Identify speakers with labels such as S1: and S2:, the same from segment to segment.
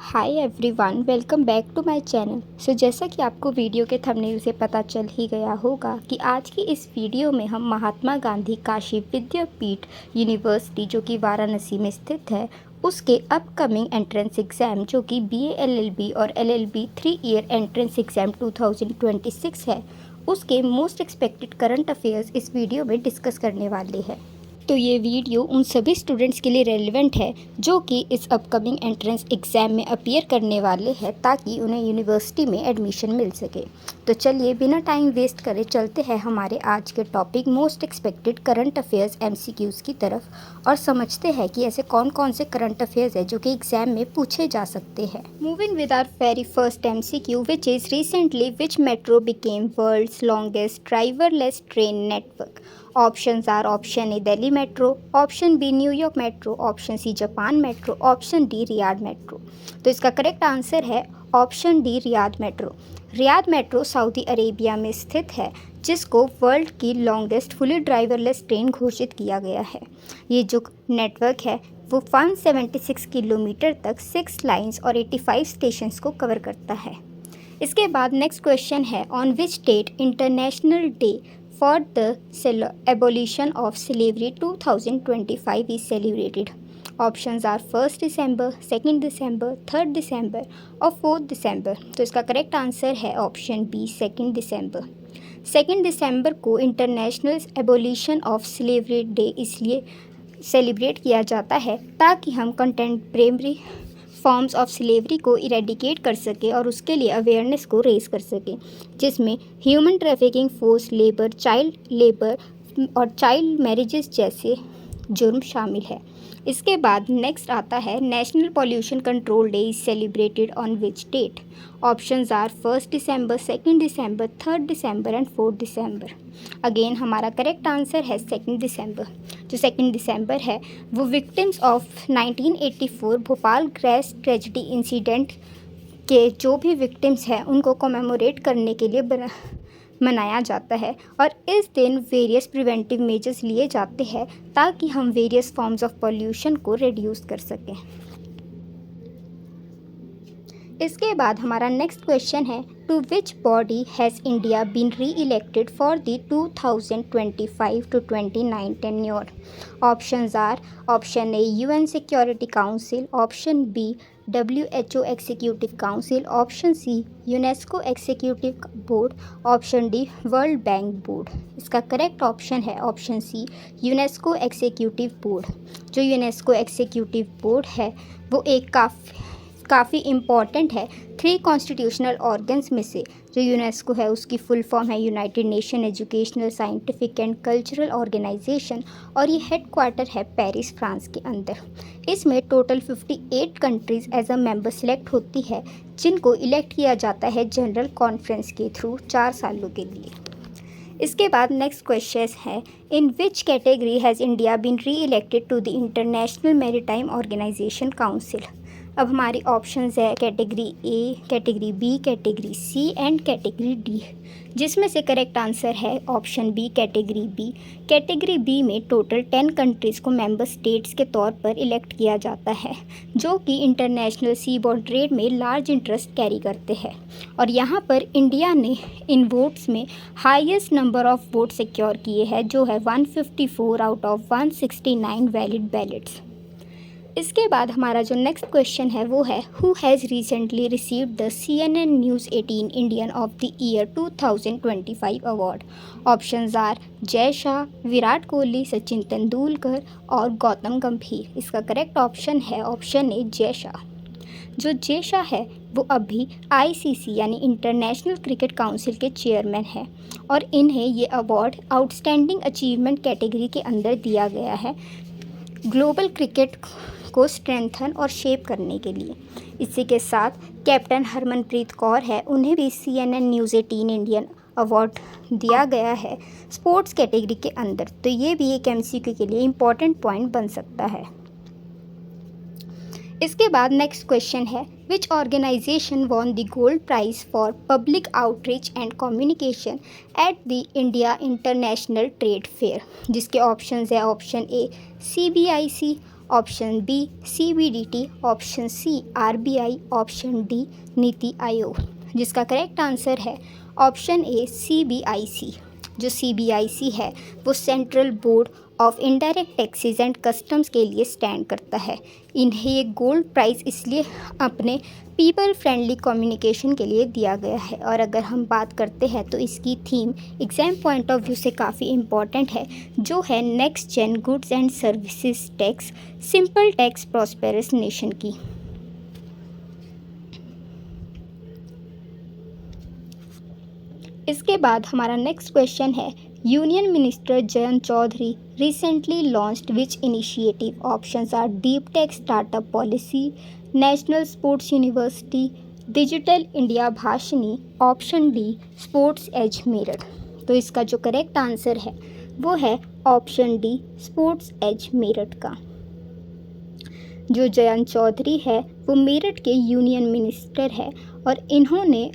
S1: Hi everyone, welcome back to my channel. जैसा कि आपको वीडियो के थंबनेल से पता चल ही गया होगा कि आज की इस वीडियो में हम महात्मा गांधी काशी विद्यापीठ यूनिवर्सिटी जो कि वाराणसी में स्थित है उसके अपकमिंग एंट्रेंस एग्ज़ाम जो कि बीए एलएलबी और एलएलबी 3 ईयर एंट्रेंस एग्ज़ाम 2026 है उसके मोस्ट एक्सपेक्टेड करंट अफेयर्स इस वीडियो में डिस्कस करने वाले हैं। तो ये वीडियो उन सभी स्टूडेंट्स के लिए रेलेवेंट है जो कि इस अपकमिंग एंट्रेंस एग्ज़ाम में अपीयर करने वाले हैं ताकि उन्हें यूनिवर्सिटी में एडमिशन मिल सके। तो चलिए बिना टाइम वेस्ट करे चलते हैं हमारे आज के topic most expected current affairs MCQs की तरफ और समझते हैं कि ऐसे कौन कौन से करंट अफेयर्स है जो कि एग्ज़ाम में पूछे जा सकते हैं। Moving with our very first MCQ which is recently which metro became world's longest driverless train network. Options are option A Delhi metro, option B New York metro, option C Japan metro, option D Riyadh metro. तो इसका correct answer है option D Riyadh metro. Riyadh metro Saudi Arabia में स्थित है जिसको world की longest fully driverless train घोषित किया गया है। ये जो नेटवर्क है वो 176 किलोमीटर तक 6 लाइंस और 85 स्टेशंस को कवर करता है। इसके बाद नेक्स्ट क्वेश्चन है on which date international day for the abolition of slavery 2025 is celebrated. Options are 1st December, 2nd December, 3rd December और 4th December। तो इसका करेक्ट आंसर है option B 2nd December। 2nd December को international abolition of slavery day इसलिए celebrate किया जाता है ताकि हम कंटेम्प्रेरी फॉर्म्स ऑफ स्लेवरी को इरेडिकेट कर सके और उसके लिए अवेयरनेस को रेज कर सके जिसमें human trafficking, force labour, child labour और चाइल्ड मैरिजेस जैसे जुर्म शामिल है। इसके बाद नेक्स्ट आता है national pollution control day is celebrated on which date. Options are 1st December, 2nd December, 3rd December and 4th December। Again हमारा करेक्ट आंसर है 2nd December। जो 2nd December है वो victims of 1984 Bhopal gas tragedy incident के जो भी victims हैं उनको कमेमोरेट करने के लिए मनाया जाता है और इस दिन वेरियस प्रिवेंटिव मेजर्स लिए जाते हैं ताकि हम वेरियस फॉर्म्स ऑफ पॉल्यूशन को रिड्यूस कर सकें। इसके बाद हमारा नेक्स्ट क्वेश्चन है to which body has India been reelected for the 2025 to 29 tenure. Options are option A UN security council, option B WHO executive council, option C UNESCO executive board, option D world bank board. इसका correct option है option C UNESCO executive board. जो UNESCO executive board है वो एक काफ़ी important है 3 constitutional organs में से। जो यूनेस्को है उसकी फुल फॉर्म है United Nation educational scientific and cultural organisation और ये हेड क्वार्टर है पेरिस, फ्रांस के अंदर। इसमें total 58 countries as a member select होती है जिनको इलेक्ट किया जाता है जनरल कॉन्फ्रेंस के थ्रू 4 सालों के लिए। इसके बाद नेक्स्ट क्वेश्चन है in which category has India been re-elected to the international maritime organisation council. अब हमारी ऑप्शंस है category A, category B, category C and category D, जिसमें से करेक्ट आंसर है option B category B. Category B में total 10 countries को member states के तौर पर इलेक्ट किया जाता है जो कि इंटरनेशनल सी बॉर्ड ट्रेड में लार्ज इंटरेस्ट कैरी करते हैं और यहाँ पर इंडिया ने इन वोट्स में highest number of vote secure किए हैं जो है 154 आउट ऑफ 169 वैलिड बैलेट्स। इसके बाद हमारा जो नेक्स्ट क्वेश्चन है वो है who has recently received the CNN news 18 Indian of the year 2025 award. Options are Jay Shah, Virat Kohli, Sachin Tendulkar और गौतम गंभीर। इसका करेक्ट ऑप्शन है ऑप्शन ए जय शाह। जो जय शाह है वो अभी ICC यानी इंटरनेशनल क्रिकेट काउंसिल के चेयरमैन हैं और इन्हें ये अवार्ड आउटस्टैंडिंग अचीवमेंट कैटेगरी के अंदर दिया गया है ग्लोबल क्रिकेट को स्ट्रेंथन और शेप करने के लिए। इसी के साथ कैप्टन हरमनप्रीत कौर है उन्हें भी CNN न्यूज़ 18 इंडियन अवार्ड दिया गया है स्पोर्ट्स कैटेगरी के अंदर। तो ये भी एक MCQ के लिए इम्पॉर्टेंट पॉइंट बन सकता है। इसके बाद नेक्स्ट क्वेश्चन है which organisation won the gold prize for public outreach and communication at the India international trade fair. जिसके ऑप्शंस है option A CBIC, option B CBDT, option C RBI, option D Niti Aayog. जिसका correct answer है option A CBIC। जो CBIC है वो central board of indirect taxes and customs के लिए stand करता है। इन्हें ये गोल्ड प्राइज़ इसलिए अपने पीपल फ्रेंडली कम्युनिकेशन के लिए दिया गया है। और अगर हम बात करते हैं तो इसकी theme exam point of view से काफ़ी इम्पॉर्टेंट है, जो है next gen goods and services tax, simple tax, prosperous nation की। इसके बाद हमारा नेक्स्ट क्वेश्चन है, union minister Jayant Chaudhary recently launched which initiative. Options are deep tech startup policy, national sports university, digital India Bhashini, option D sports age Meerut. तो इसका जो correct answer है वो है option D sports age Meerut का। जो जयंत चौधरी है वो मेरठ के यूनियन मिनिस्टर है और इन्होंने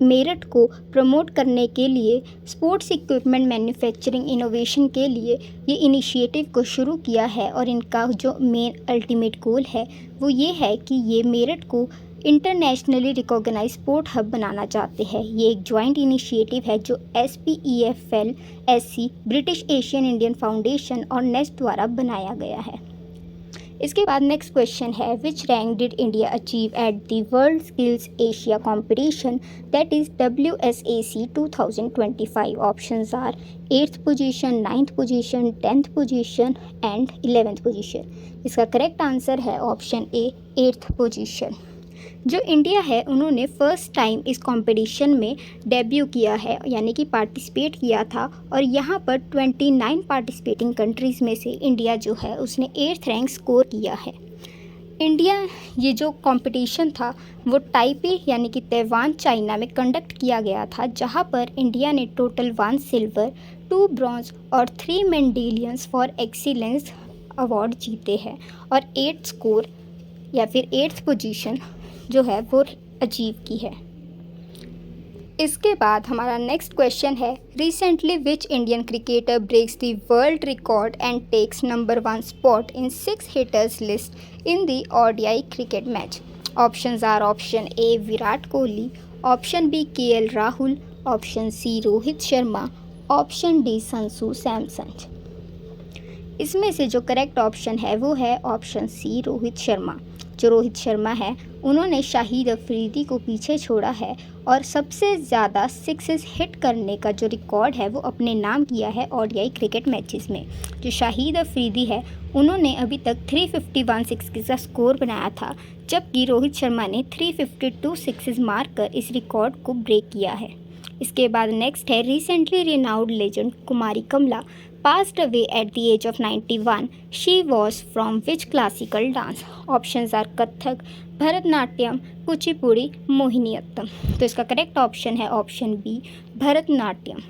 S1: मेरठ को प्रमोट करने के लिए स्पोर्ट्स इक्विपमेंट मैन्युफैक्चरिंग इनोवेशन के लिए ये इनिशिएटिव को शुरू किया है। और इनका जो मेन अल्टीमेट गोल है वो ये है कि ये मेरठ को इंटरनेशनली रिकॉग्नाइज स्पोर्ट हब बनाना चाहते हैं। ये एक जॉइंट इनिशिएटिव है जो SPEFL, SC, British Asian Indian foundation और नेस्ट द्वारा बनाया गया है। इसके बाद नेक्स्ट क्वेश्चन है, which rank did India achieve at the world skills Asia competition that is WSAC 2025। Options are 8th position, 9th position, 10th position and 11th position. इसका correct answer है ऑप्शन ए 8th पोजीशन। जो India है उन्होंने first time इस competition में debut किया है, यानी कि पार्टिसिपेट किया था। और यहाँ पर 29 पार्टिसिपेटिंग कंट्रीज़ में से इंडिया जो है उसने 8th रैंक स्कोर किया है। इंडिया ये जो कंपटीशन था वो ताइपे यानी कि ताइवान चाइना में कंडक्ट किया गया था, जहाँ पर इंडिया ने टोटल 1 सिल्वर, 2 ब्रॉन्ज और 3 मेडलियंस फॉर एक्सीलेंस अवार्ड जीते हैं और 8 स्कोर या फिर 8th पोजीशन जो है वो अचीव की है। इसके बाद हमारा नेक्स्ट क्वेश्चन है, recently which Indian cricketer breaks the world record and takes number 1 spot in 6 hitters list in the ODI cricket match. Options are option A Virat Kohli, option B KL Rahul, option C Rohit Sharma, option D Sanju Samson. इसमें से जो correct option है वो है option C Rohit Sharma. जो रोहित शर्मा है उन्होंने शाहिद अफरीदी को पीछे छोड़ा है और सबसे ज़्यादा सिक्सेस हिट करने का जो रिकॉर्ड है वो अपने नाम किया है ODI क्रिकेट मैचेस में। जो शाहिद अफरीदी है उन्होंने अभी तक 351 सिक्सेस का स्कोर बनाया था, जबकि रोहित शर्मा ने 352 सिक्सेस मार कर इस रिकॉर्ड को ब्रेक किया है। इसके बाद नेक्स्ट है, recently renowned legend Kumari Kamala passed away at the age of 91. She was from which classical dance? Options are Kathak, Bharatanatyam, Kuchipudi, Mohiniyattam. तो इसका करेक्ट ऑप्शन है ऑप्शन बी भरतनाट्यम।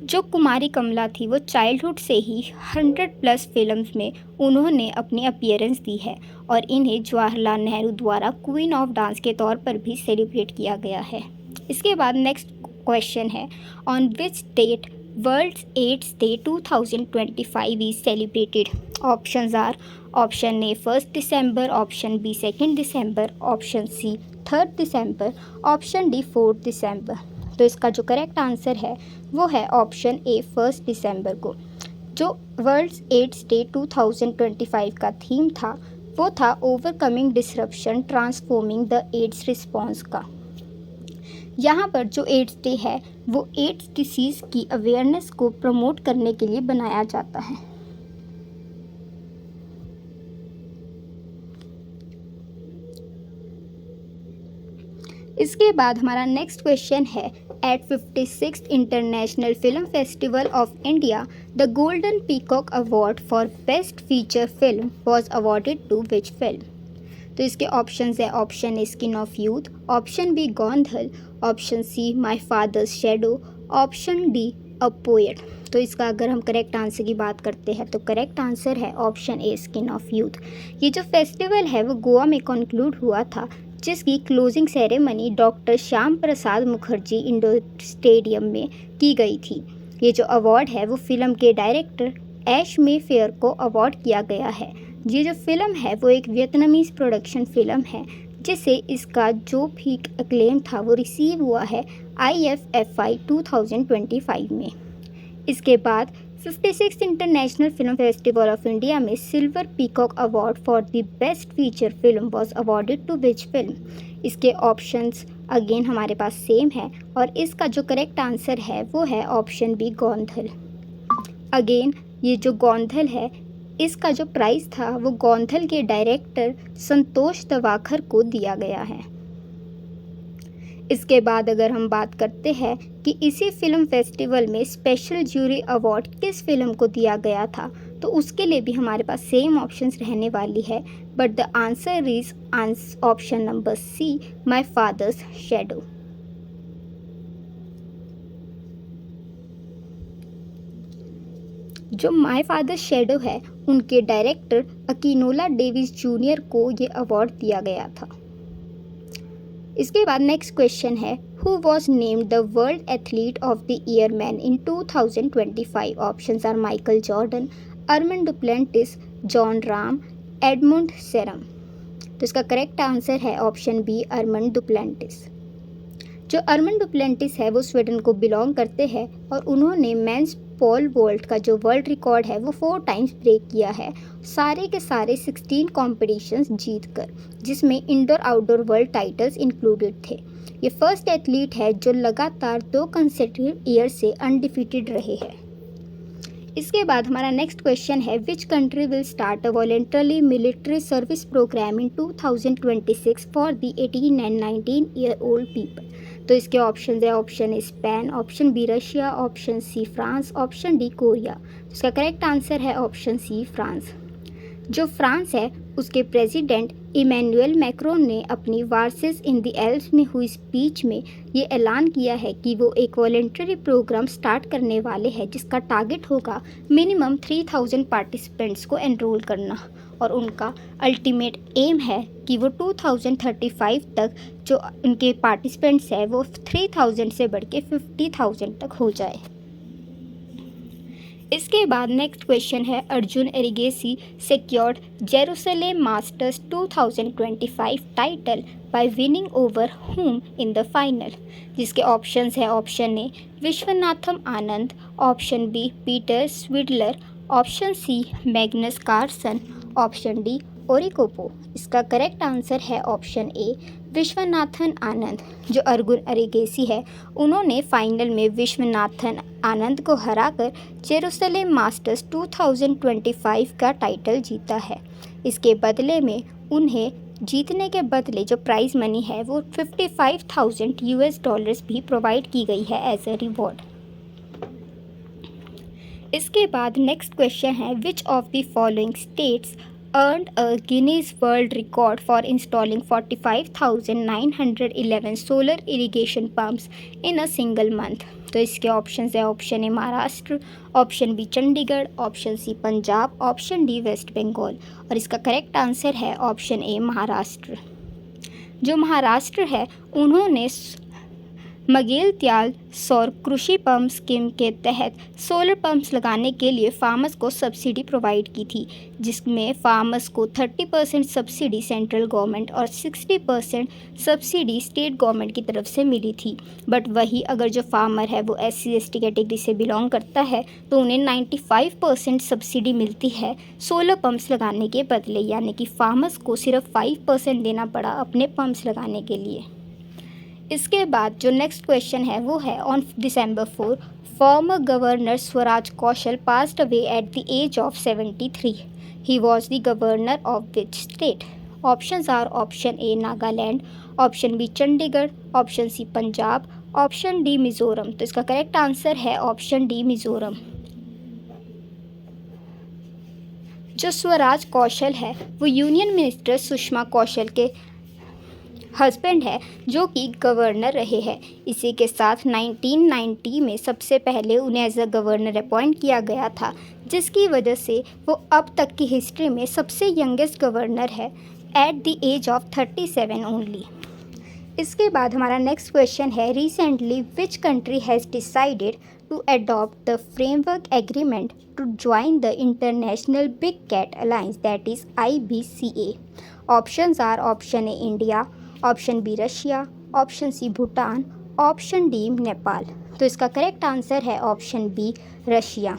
S1: जो कुमारी कमला थी वो चाइल्डहुड से ही 100+ फिल्म्स में उन्होंने अपनी अपीयरेंस दी है और इन्हें जवाहरलाल नेहरू द्वारा क्वीन ऑफ डांस के तौर पर भी सेलिब्रेट किया गया है। इसके बाद नेक्स्ट क्वेश्चन है, on which date world's AIDS day 2025 is celebrated. Options are option A 1 December, option B 2 December, option C 3 December, option D 4 December. तो इसका जो करेक्ट आंसर है वो है ऑप्शन ए 1 दिसंबर को। जो वर्ल्ड्स एड्स डे 2025 का थीम था वो था overcoming disruption transforming the AIDS response का। यहाँ पर जो एड्स डे है वो एड्स डिसीज़ की अवेयरनेस को प्रमोट करने के लिए बनाया जाता है। इसके बाद हमारा नेक्स्ट क्वेश्चन है, at 56th international film festival of India the golden peacock award for best feature film was awarded to which film. तो इसके ऑप्शंस है, option A skin of youth, option B Gondhal, option C my father's shadow, option D a poet. तो इसका अगर हम correct answer की बात करते हैं तो करेक्ट आंसर है option A skin of youth. ये जो फेस्टिवल है वो गोवा में कंक्लूड हुआ था, जिसकी closing ceremony doctor Shyam Prasad Mukherjee indoor stadium में की गई थी। ये जो अवार्ड है वो फिल्म के डायरेक्टर ऐश मे फेयर को अवार्ड किया गया है। ये जो फ़िल्म है वो एक वियतनामीज़ प्रोडक्शन फ़िल्म है, जिसे इसका जो भी एक्लेम था वो रिसीव हुआ है IFFI 2025 में। इसके बाद 56 international film festival of India में silver peacock award for the best feature film was awarded to which film. इसके ऑप्शंस अगेन हमारे पास सेम है और इसका जो करेक्ट आंसर है वो है ऑप्शन बी, गौंधल। अगेन ये जो गौंधल है, इसका जो प्राइज़ था वो गौंधल के डायरेक्टर संतोष दवाखर को दिया गया है। इसके बाद अगर हम बात करते हैं कि इसी फिल्म फेस्टिवल में स्पेशल ज्यूरी अवार्ड किस फिल्म को दिया गया था, तो उसके लिए भी हमारे पास सेम ऑप्शंस रहने वाली है, but the answer is option number C, my father's shadow. जो माय फादर्स शैडो है, उनके डायरेक्टर अकीनोला डेविस जूनियर को ये अवार्ड दिया गया था। इसके बाद नेक्स्ट क्वेश्चन है, who was named the world athlete of the year man in 2025? Options are Michael Jordan, Armand Duplantis, John Rahm, Edmund Serem. तो इसका करेक्ट आंसर है ऑप्शन बी, अर्मन डुप्लेंटिस। जो अर्मन डुप्लेंटिस है वो स्वीडन को belong करते हैं और उन्होंने मेंस पोल वॉल्ट का जो वर्ल्ड रिकॉर्ड है वो 4 टाइम्स ब्रेक किया है, सारे के सारे 16 कॉम्पिटिशन्स जीत कर, जिसमें indoor outdoor world titles included थे। ये फर्स्ट एथलीट है जो लगातार 2 कंसेक्यूटिव ईयर से अनडिफीटेड रहे हैं। इसके बाद हमारा नेक्स्ट क्वेश्चन है, which country will start a voluntary military service program in 2026 for the 18 and 19 year old people? तो इसके ऑप्शन है, option A Spain, option B Russia, option C France, option D Korea. इसका correct answer है option C, France. जो France है उसके president Emmanuel Macron ने अपनी वार्सेस इन द एल्प्स में हुई स्पीच में ये ऐलान किया है कि वो एक वॉलेंटरी प्रोग्राम स्टार्ट करने वाले हैं, जिसका टारगेट होगा मिनिमम 3000 पार्टिसिपेंट्स को एनरोल करना, और उनका अल्टीमेट एम है कि वो 2035 तक जो उनके पार्टिसिपेंट्स हैं वो 3000 से बढ़ के 50,000 तक हो जाए। इसके बाद नेक्स्ट क्वेश्चन है, Arjun Erigaisi secured Jerusalem masters 2025 title by winning over whom in the final? जिसके ऑप्शंस है, option A Viswanathan Anand, option B Peter Svidler, option C Magnus Carlsen, option D Oricopo. इसका करेक्ट आंसर है ऑप्शन ए विश्वनाथन आनंद। जो अर्जुन एरिगेसी है उन्होंने final में विश्वनाथन आनंद को हराकर जेरूसलेम मास्टर्स 2025 का टाइटल जीता है। इसके बदले में उन्हें जीतने के बदले जो प्राइज़ मनी है वो $55,000 भी प्रोवाइड की गई है एज अ रिवॉर्ड। इसके बाद नेक्स्ट क्वेश्चन है, which of the following states earned a Guinness World Record for installing 45,911 solar irrigation pumps in a single month? तो इसके ऑप्शंस है, option A Maharashtra, option B Chandigarh, option C Punjab, option D West Bengal, और इसका correct answer है option A Maharashtra. जो महाराष्ट्र है उन्होंने मगेल त्याल सौर कृषि पंप स्कीम के तहत सोलर पंप्स लगाने के लिए फार्मर्स को सब्सिडी प्रोवाइड की थी, जिसमें फार्मर्स को 30% सब्सिडी सेंट्रल गवर्नमेंट और 60% सब्सिडी स्टेट गवर्नमेंट की तरफ से मिली थी। बट वही अगर जो फार्मर है वो SC/ST कैटेगरी से बिलोंग करता है तो उन्हें 95% सब्सिडी मिलती है सोलर पंप्स लगाने के बदले, यानी कि फार्मर्स को सिर्फ 5% देना पड़ा अपने पंप्स लगाने के लिए। इसके बाद जो नेक्स्ट क्वेश्चन है वो है, on December 4 former governor Swaraj Kaushal passed away at the age of 73। He was the governor of which state? Options are, option A Nagaland, option B Chandigarh, option C Punjab, option D Mizoram. तो इसका करेक्ट आंसर है option D Mizoram. जो स्वराज कौशल है वो union minister Sushma कौशल के husband है जो कि गवर्नर रहे हैं। इसी के साथ 1990 में सबसे पहले उन्हें एज अ गवर्नर अपॉइंट किया गया था, जिसकी वजह से वो अब तक की हिस्ट्री में सबसे यंगेस्ट गवर्नर है at the age of 37 only. इसके बाद हमारा नेक्स्ट क्वेश्चन है, recently which country has decided to adopt the framework agreement to join the International Big Cat Alliance, that is IBCA? Options are option A India, option B Russia, option C Bhutan, option D Nepal. तो इसका correct answer है option B Russia.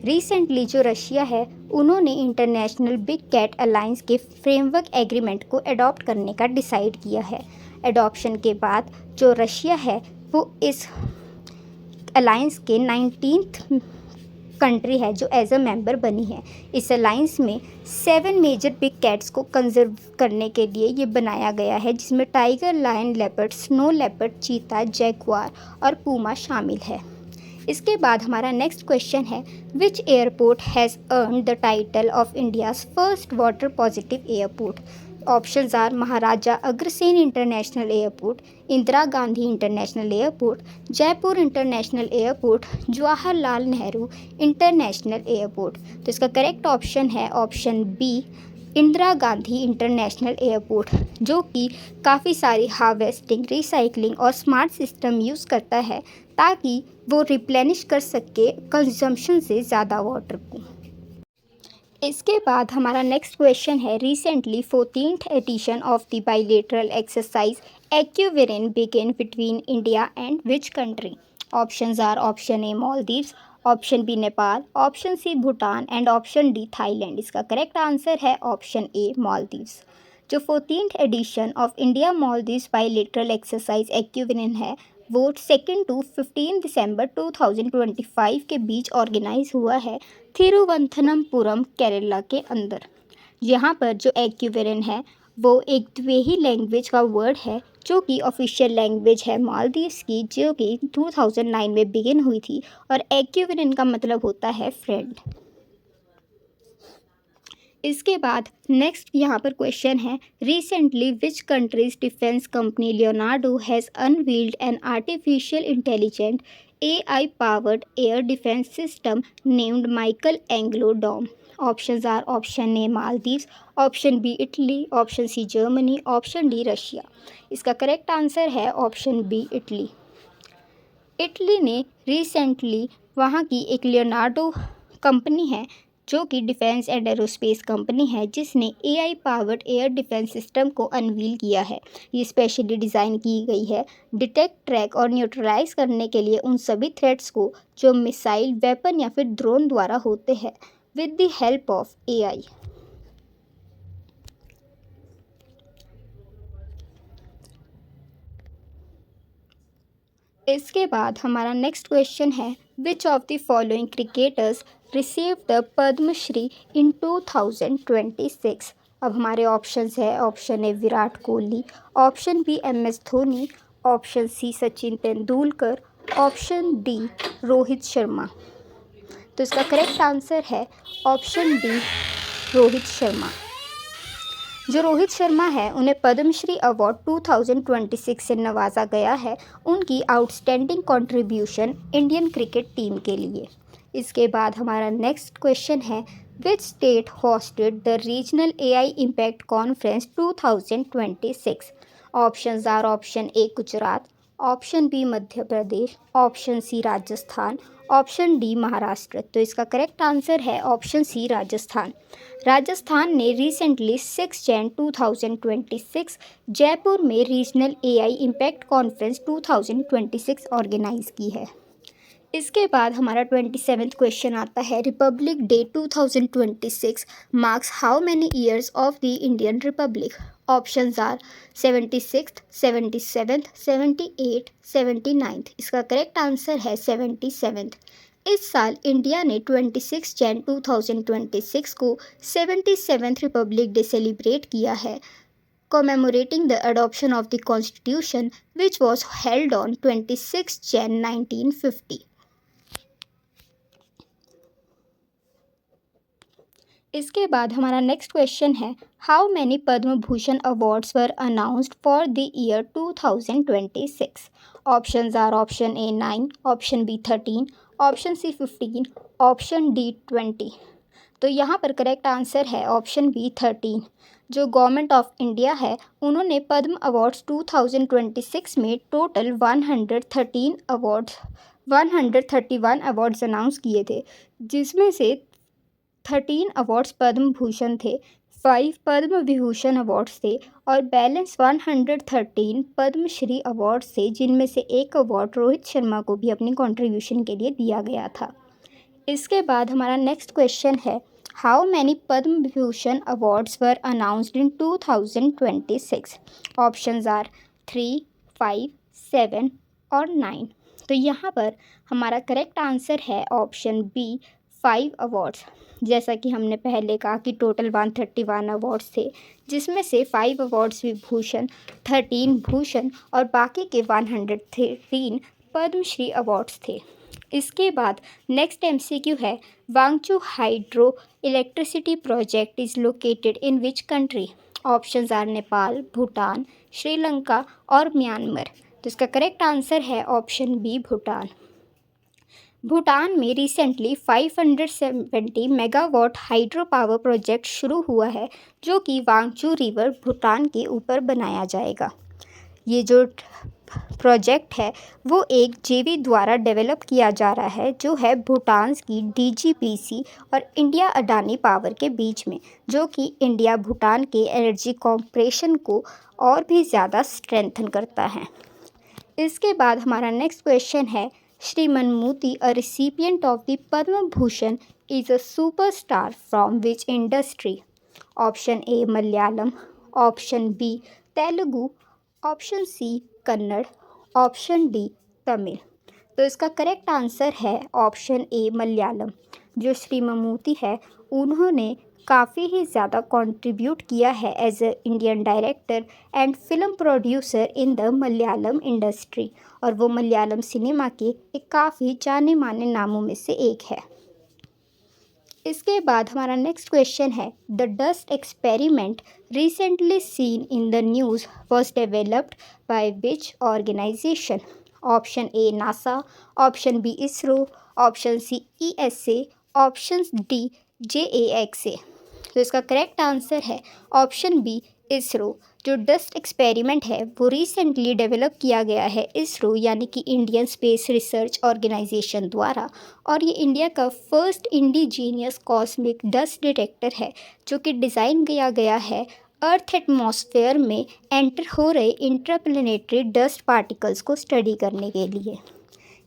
S1: Recently जो Russia है उन्होंने international big cat alliance के framework agreement को adopt करने का डिसाइड किया है। अडॉप्शन के बाद जो रशिया है वो इस अलायंस के 19th कंट्री है जो एज अ मेंबर बनी है। इस अलायंस में 7 मेजर बिग कैट्स को कंजर्व करने के लिए ये बनाया गया है, जिसमें tiger, lion, leopard, snow leopard, cheetah, jaguar और पूमा शामिल है। इसके बाद हमारा नेक्स्ट क्वेश्चन है, which airport has earn the title of India's first water positive airport? Options are Maharaja Agrasen international airport, Indira Gandhi international airport, Jaipur international airport, Jawaharlal Nehru international airport. तो इसका correct option है option B Indira Gandhi international airport, जो कि काफ़ी सारी हार्वेस्टिंग, रिसाइकलिंग और smart system use करता है ताकि वो रिप्लेनिश कर सके कंजम्पशन से ज़्यादा वाटर को। इसके बाद हमारा नेक्स्ट क्वेश्चन है, recently 14th edition of the bilateral exercise Ekuverin began between India and which country? Options are option A Maldives, option B Nepal, option C Bhutan and option D Thailand. इसका करेक्ट आंसर है option A Maldives. जो 14th edition of India Maldives bilateral exercise Ekuverin है वो 2 to 15 दिसंबर 2025 के बीच organise हुआ है थिरुवनंतपुरम केरला के अंदर। यहाँ पर जो एक्यूवेरिन है वो एक द्विवेही लैंग्वेज का वर्ड है जो कि ऑफिशियल लैंग्वेज है मालदीव्स की, जो कि 2009 में बिगिन हुई थी और एक्यूवेरिन का मतलब होता है फ्रेंड। इसके बाद नेक्स्ट यहाँ पर क्वेश्चन है, recently which country's defence company Leonardo has unveiled an artificial intelligent AI powered air defence system named Michelangelo dome? Options are option A Maldives, option B Italy, option C Germany, option D Russia. इसका correct answer है option B Italy. Italy ने recently वहाँ की एक Leonardo company है जो कि defence and aerospace company है, जिसने AI powered air defence system को अनवील किया है। ये स्पेशली डिज़ाइन की गई है डिटेक्ट, ट्रैक और न्यूट्रलाइज करने के लिए उन सभी थ्रेट्स को जो मिसाइल, वेपन या फिर ड्रोन द्वारा होते हैं with the help of AI। इसके बाद हमारा नेक्स्ट क्वेश्चन है, which of the following cricketers receive the Padma Shri in 2026? अब हमारे ऑप्शंस है, option A Virat Kohli, option B MS Dhoni, option C Sachin Tendulkar, option D Rohit Sharma. तो इसका करेक्ट आंसर है ऑप्शन डी रोहित शर्मा। जो रोहित शर्मा है उन्हें पद्मश्री अवार्ड 2026 से नवाजा गया है उनकी outstanding contribution Indian cricket team के लिए। इसके बाद हमारा नेक्स्ट क्वेश्चन है, which state hosted the regional AI impact conference 2026? Options are option A Gujarat, option B Madhya Pradesh, option C Rajasthan, option D Maharashtra. तो इसका करेक्ट आंसर है ऑप्शन सी राजस्थान। राजस्थान ने रिसेंटली 6 जनवरी 2026 जयपुर में regional AI impact conference 2026 organise की है। इसके बाद हमारा 27th क्वेश्चन आता है, republic day 2026 marks how many years of the Indian republic? Options are 76th, 77th, 78th, 79th। इसका करेक्ट आंसर है 77th। इस साल इंडिया ने 26 जनवरी 2026 को 77th रिपब्लिक डे सेलिब्रेट किया है, commemorating the adoption of the Constitution which was held on 26 January 1950. इसके बाद हमारा नेक्स्ट क्वेश्चन है, how many Padma Bhushan awards were announced for the year 2026? Options are option A 9, option B 13, option C 15, option D 20। तो यहाँ पर correct answer है option B 13। जो government of India है उन्होंने पद्म अवार्ड्स 2026 में टोटल 131 अवार्ड्स अनाउंस किए थे, जिसमें से 13 अवार्ड्स पद्म भूषण थे, 5 पद्म विभूषण अवार्ड्स थे और बैलेंस 113 पद्मश्री अवार्ड्स थे, जिनमें से एक अवार्ड रोहित शर्मा को भी अपनी कंट्रीब्यूशन के लिए दिया गया था। इसके बाद हमारा नेक्स्ट क्वेश्चन है, how many Padma Vibhushan awards were announced in 2026? Options are 3, 5, 7 और 9। तो यहाँ पर हमारा करेक्ट आंसर है ऑप्शन बी 5 अवार्ड्स। जैसा कि हमने पहले कहा कि टोटल 131 अवार्ड्स थे, जिसमें से 5 अवार्ड्स विभूषण, 13 भूषण और बाकी के 113 पद्मश्री अवार्ड्स थे। इसके बाद नेक्स्ट एमसीक्यू है, Wangchu hydro electricity project is located in which country? Options are Nepal, Bhutan, Sri Lanka और म्यांमार। तो इसका करेक्ट आंसर है ऑप्शन बी भूटान। भूटान में recently 570 megawatt hydro power project शुरू हुआ है, जो कि वांगचू रिवर भूटान के ऊपर बनाया जाएगा। ये जो प्रोजेक्ट है वो एक जेवी द्वारा डेवलप किया जा रहा है, जो है भूटान की डीजीपीसी और इंडिया अडानी पावर के बीच में, जो कि इंडिया भूटान के एनर्जी कॉर्पोरेशन को और भी ज़्यादा स्ट्रेंथन करता है। इसके बाद हमारा नेक्स्ट क्वेश्चन है, Shri Mammootty a recipient of the Padma Bhushan is a superstar from which industry? Option A Malayalam, option B Telugu, option C Kannada, option D Tamil. तो इसका करेक्ट आंसर है ऑप्शन ए मलयालम। जो श्री ममूती है उन्होंने काफ़ी ही ज़्यादा कंट्रीब्यूट किया है as a Indian director and film producer in the Malayalam industry, और वो मलयालम सिनेमा के एक काफ़ी जाने माने नामों में से एक है। इसके बाद हमारा नेक्स्ट क्वेश्चन है, the dust experiment recently seen in the news was developed by which organisation? Option A NASA, option B ISRO, option C ESA, option D JAXA. तो इसका करेक्ट आंसर है ऑप्शन बी इसरो। जो डस्ट एक्सपेरिमेंट है वो recently develop किया गया है इसरो यानी कि इंडियन स्पेस रिसर्च ऑर्गेनाइजेशन द्वारा, और ये इंडिया का first indigenous cosmic dust detector है, जो कि डिज़ाइन किया गया है अर्थ एटमॉस्फेयर में एंटर हो रहे इंटरप्लेनेटरी डस्ट पार्टिकल्स को स्टडी करने के लिए।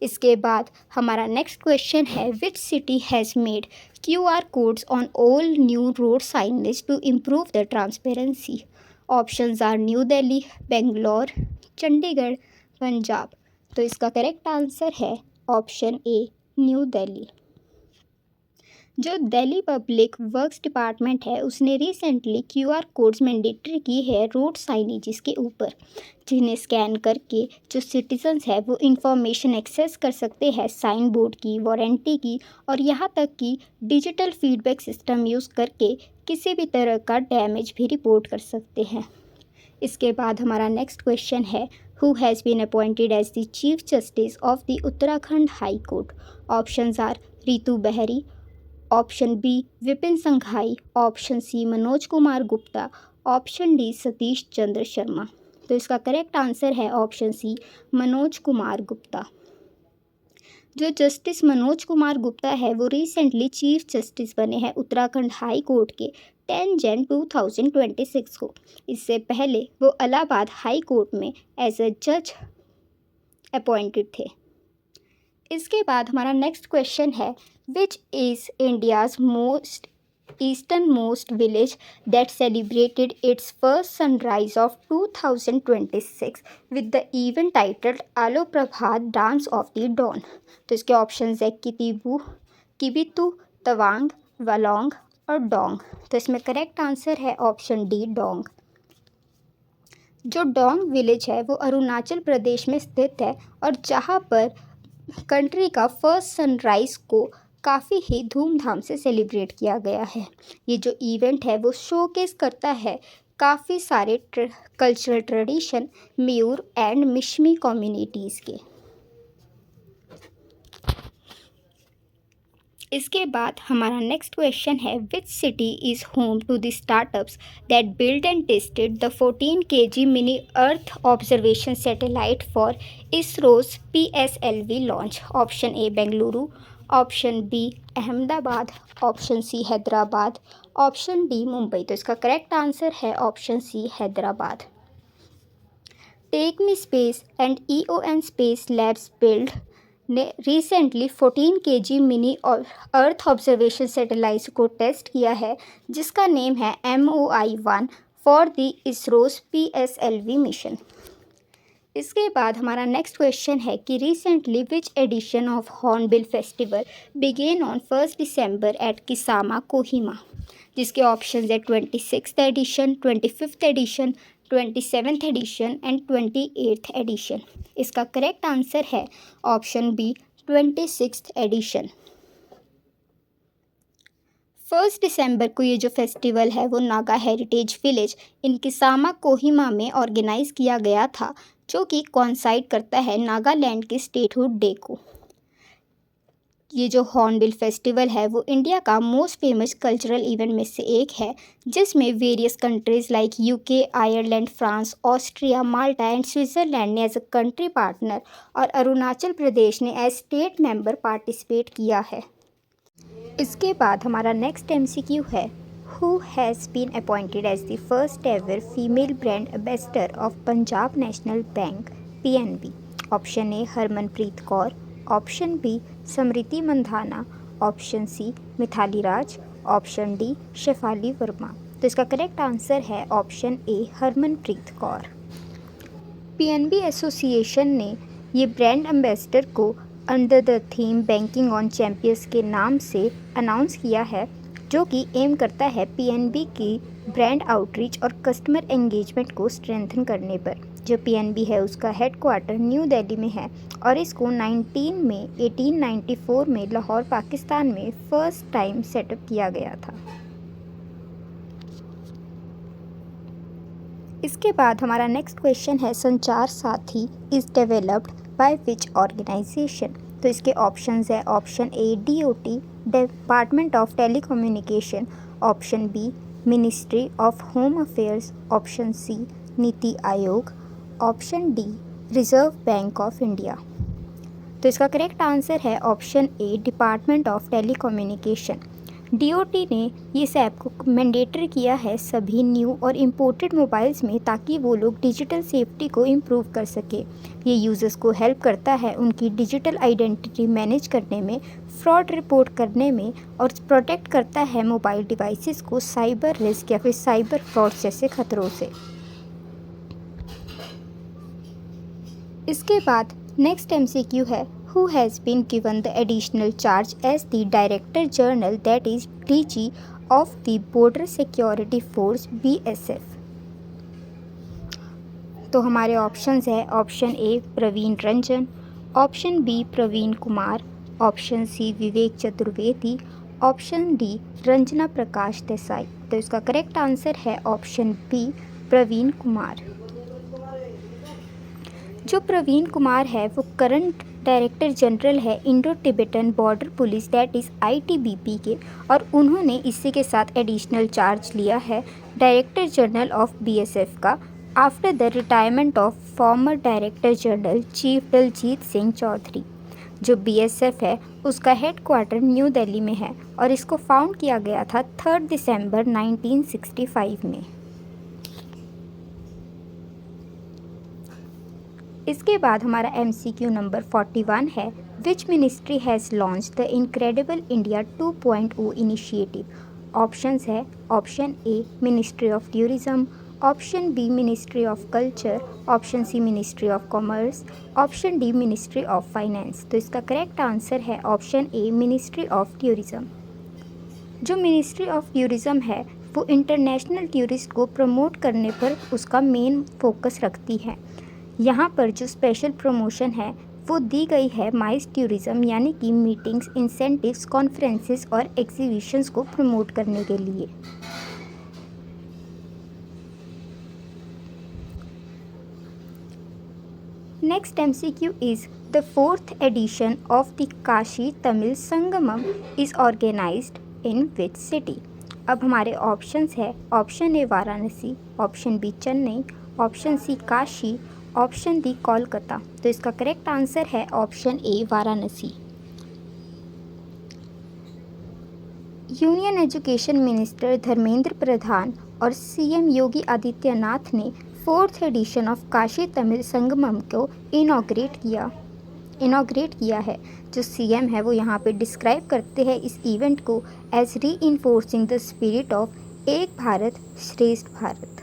S1: इसके बाद हमारा नेक्स्ट क्वेश्चन है, which city has made QR codes on all new road signage to improve the transparency? Options are new Delhi, Bangalore, Chandigarh, Punjab. तो इसका करेक्ट आंसर है ऑप्शन ए न्यू दिल्ली। जो दिल्ली पब्लिक वर्क्स डिपार्टमेंट है उसने रिसेंटली QR कोड्स मैंडेटरी की है road signages के ऊपर, जिन्हें स्कैन करके जो सिटीजन्स है वो इंफॉर्मेशन एक्सेस कर सकते हैं साइन बोर्ड की, वारंटी की, और यहाँ तक कि डिजिटल फीडबैक सिस्टम यूज़ करके किसी भी तरह का डैमेज भी रिपोर्ट कर सकते हैं। इसके बाद हमारा नेक्स्ट क्वेश्चन है, who has been appointed as the chief justice of the Uttarakhand high court? Options are Ritu Bahri, option B Vipin Sanghi, option C Manoj Kumar Gupta, option D Satish Chandra Sharma. तो इसका करेक्ट आंसर है ऑप्शन सी मनोज कुमार गुप्ता। जो जस्टिस मनोज कुमार गुप्ता है वो रिसेंटली चीफ जस्टिस बने हैं उत्तराखंड हाई कोर्ट के 10 जन 2026 को। इससे पहले वो इलाहाबाद हाई कोर्ट में एज ए जज अपॉइंटेड थे। इसके बाद हमारा नेक्स्ट क्वेश्चन है, which is India's most eastern most village that celebrated its first sunrise of 2026 with the event titled Aalo Prabhat dance of the dawn? तो इसके ऑप्शन है कितिबू, किबितू, तवांग, वालोंग और डोंग। तो इसमें करेक्ट आंसर है ऑप्शन डी डोंग। जो डोंग विलेज है वो अरुणाचल प्रदेश में स्थित है, और जहाँ पर कंट्री का फर्स्ट सनराइज़ को काफ़ी ही धूमधाम से सेलिब्रेट किया गया है। ये जो इवेंट है वो शोकेस करता है काफ़ी सारे cultural tradition Meyor and Mishmi communities के। इसके बाद हमारा नेक्स्ट क्वेश्चन है, which city is home to the startups that build and tested the 14 kg mini earth observation satellite for ISRO's PSLV launch? Option A Bengaluru, option B Ahmedabad, option C Hyderabad, option D Mumbai. तो इसका correct answer है option C Hyderabad. Take me space and EON space labs build ने recently 14 kg mini earth observation satellite को test किया है, जिसका name है MOI-1 for the ISRO's PSLV mission. इसके बाद हमारा नेक्स्ट क्वेश्चन है कि recently which edition of Hornbill festival begin on 1 December at Kisama Kohima? जिसके ऑप्शन है 26th edition, 25th edition, 27th edition and 28th edition. इसका करेक्ट आंसर है ऑप्शन बी 26th एडिशन। 1 दिसंबर को ये जो फेस्टिवल है वो नागा हेरिटेज विलेज इन किसामा कोहिमा में ऑर्गेनाइज किया गया था, जो कि कॉन्साइड करता है नागालैंड के स्टेटहुड डे को। ये जो हॉर्नबिल फेस्टिवल है वो इंडिया का मोस्ट फेमस कल्चरल इवेंट में से एक है, जिसमें various countries like UK, Ireland, France, Austria, Malta and Switzerland ने एज अ कंट्री पार्टनर और अरुणाचल प्रदेश ने एज स्टेट मेंबर पार्टिसिपेट किया है। इसके बाद हमारा नेक्स्ट MCQ है, who has been appointed as the first ever female brand ambassador of Punjab national bank PNB? Option A Harmanpreet Kaur, option B Smriti Mandhana, option C Mithali Raj, option D Shefali Verma. तो इसका करेक्ट आंसर है option A Harmanpreet Kaur. PNB association ने ये brand ambassador को under the theme banking on champions के नाम से announce किया है, जो कि एम करता है PNB की ब्रांड आउटरीच और कस्टमर एंगेजमेंट को स्ट्रेंथन करने पर। जो PNB है उसका हेडक्वार्टर न्यू दिल्ली में है और इसको 1894 में लाहौर पाकिस्तान में फर्स्ट टाइम सेटअप किया गया था। इसके बाद हमारा नेक्स्ट क्वेश्चन है, Sanchar Saathi is developed by which organisation? तो इसके ऑप्शंस है, option A DOT department of telecommunication, option B ministry of home affairs, option C NITI Aayog, option D reserve bank of India. तो इसका करेक्ट आंसर है option A department of telecommunication. DOT ने इस app को mandatory किया है सभी न्यू और इम्पोर्टेड मोबाइल्स में, ताकि वो लोग डिजिटल सेफ्टी को इम्प्रूव कर सके। ये यूज़र्स को हेल्प करता है उनकी डिजिटल आइडेंटिटी मैनेज करने में, फ्रॉड रिपोर्ट करने में और प्रोटेक्ट करता है मोबाइल डिवाइसेस को साइबर रिस्क या फिर साइबर फ्रॉड जैसे खतरों से। इसके बाद नेक्स्ट MCQ है, who has been given the additional charge as the Director General, that is DG of the Border Security Force BSF? तो हमारे ऑप्शंस है, option A Praveen Ranjan, option B Praveen Kumar, option C Vivek Chaturvedi, option D Ranjana Prakash Desai. तो इसका correct answer है option B Praveen Kumar. जो प्रवीण कुमार है वो current director general है Indo Tibetan border police that is ITBP के, और उन्होंने इसी के साथ एडिशनल चार्ज लिया है डायरेक्टर जनरल ऑफ BSF का after the retirement of former director general chief Daljit Singh Chaudhary. जो BSF है उसका हेडक्वार्टर न्यू दिल्ली में है और इसको फाउंड किया गया था 3 दिसंबर 1965 में। इसके बाद हमारा MCQ नंबर 41 है, which ministry has launch the incredible India 2.0 initiative? Options है, option A ministry of tourism, option B ministry of culture, option C ministry of commerce, option D ministry of finance. तो इसका correct answer है option A ministry of tourism. जो ministry of tourism है वो international tourist को promote करने पर उसका मेन फोकस रखती है। यहाँ पर जो स्पेशल प्रमोशन है वो दी गई है माइस टूरिज़्म, यानी कि मीटिंग्स, इंसेंटिव्स, कॉन्फ्रेंसेस और एग्जीबिशंस को प्रमोट करने के लिए। Next MCQ is the fourth edition of the Kashi Tamil Sangamam is organised in which city. अब हमारे ऑप्शंस है, option A Varanasi, option B Chennai, option C Kashi, option D Kolkata. तो इसका करेक्ट आंसर है option A Varanasi. Union education minister Dharmendra Pradhan और सीएम योगी आदित्यनाथ ने fourth edition of Kashi Tamil Sangamam को inaugurate किया है। जो सीएम है वो यहाँ पे डिस्क्राइब करते हैं इस इवेंट को एज री इन्फोर्सिंग द स्पिरिट ऑफ एक भारत श्रेष्ठ भारत।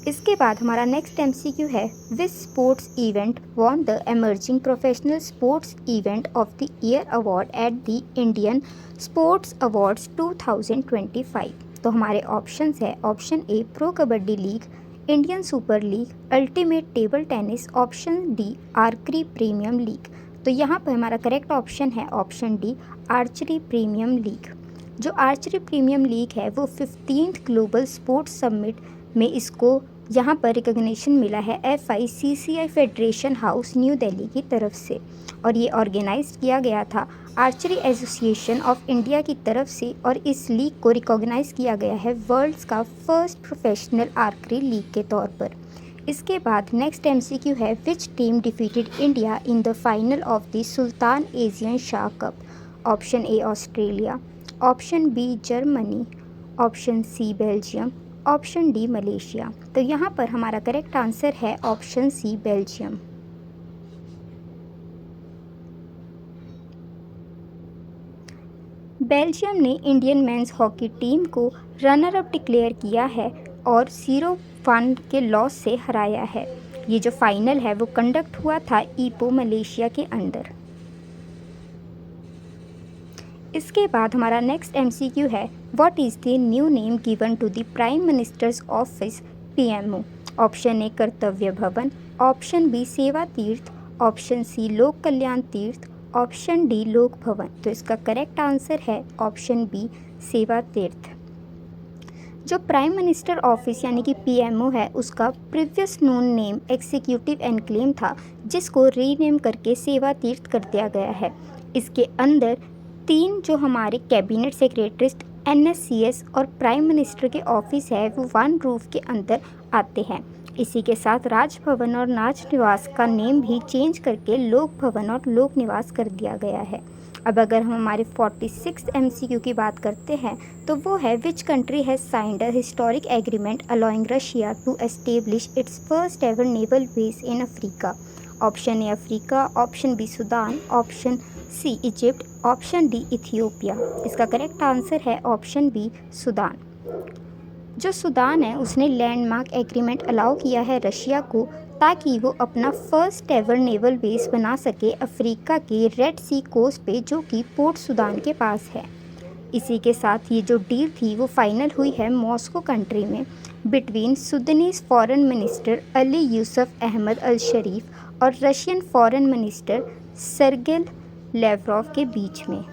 S1: इसके बाद हमारा नेक्स्ट एमसीक्यू है, विच sports event won the emerging professional sports event of the year award at the Indian sports awards 2025। तो हमारे ऑप्शंस है, ऑप्शन ए pro kabaddi league, Indian super league, ultimate table tennis, option D archery premium league. तो यहाँ पर हमारा correct option है option D archery premium league. जो archery premium league है वो 15th ग्लोबल स्पोर्ट्स समिट में इसको यहाँ पर रिकॉग्निशन मिला है FICCI federation house new Delhi की तरफ से, और ये ऑर्गेनाइज किया गया था आर्चरी एसोसिएशन ऑफ इंडिया की तरफ से, और इस लीग को रिकॉग्नाइज किया गया है वर्ल्ड्स का फर्स्ट प्रोफेशनल आर्चरी लीग के तौर पर। इसके बाद नेक्स्ट एमसीक्यू है, which team defeated India in the final of the Sultan Azlan Shah cup. Option A Australia, option B Germany, option C Belgium, option D Malaysia. तो यहाँ पर हमारा करेक्ट आंसर है ऑप्शन सी बेल्जियम। बेल्जियम ने Indian men's hockey team को runner up declare किया है और 0-1 के लॉस से हराया है। ये जो फाइनल है वो कंडक्ट हुआ था ईपो मलेशिया के अंदर। इसके बाद हमारा नेक्स्ट एमसीक्यू है, what is the new name given to the prime minister's office PMO। Option A Kartavya Bhavan, option B सेवा तीर्थ, ऑप्शन सी लोक कल्याण तीर्थ, ऑप्शन डी लोक भवन। तो इसका करेक्ट आंसर है ऑप्शन बी सेवा तीर्थ। जो प्राइम मिनिस्टर ऑफिस यानी कि PMO है उसका previous known name executive enclave था, जिसको रीनेम करके सेवा तीर्थ कर दिया गया है। इसके अंदर 3 जो हमारे कैबिनेट सेक्रेटरीज NSCS और प्राइम मिनिस्टर के ऑफिस है वो वन रूफ के अंदर आते हैं। इसी के साथ राजभवन और राज निवास का नेम भी चेंज करके लोक भवन और लोक निवास कर दिया गया है। अब अगर हम हमारे 46 MCQ की बात करते हैं तो वो है, which country has signed a historic agreement allowing Russia to establish its first ever naval base in Africa. Option A Africa, option B Sudan, option C Egypt, option D Ethiopia. इसका correct answer है option B Sudan. जो Sudan है उसने landmark agreement allow किया है Russia को, ताकि वो अपना फर्स्ट एवर नेवल बेस बना सके अफ्रीका के रेड सी कोस्ट पे, जो कि पोर्ट सूडान के पास है। इसी के साथ ये जो डील थी वो फाइनल हुई है मॉस्को कंट्री में between Sudanese foreign minister Ali Yousuf Ahmed Al Sharif और Russian foreign minister Sergey Lavrov के बीच में।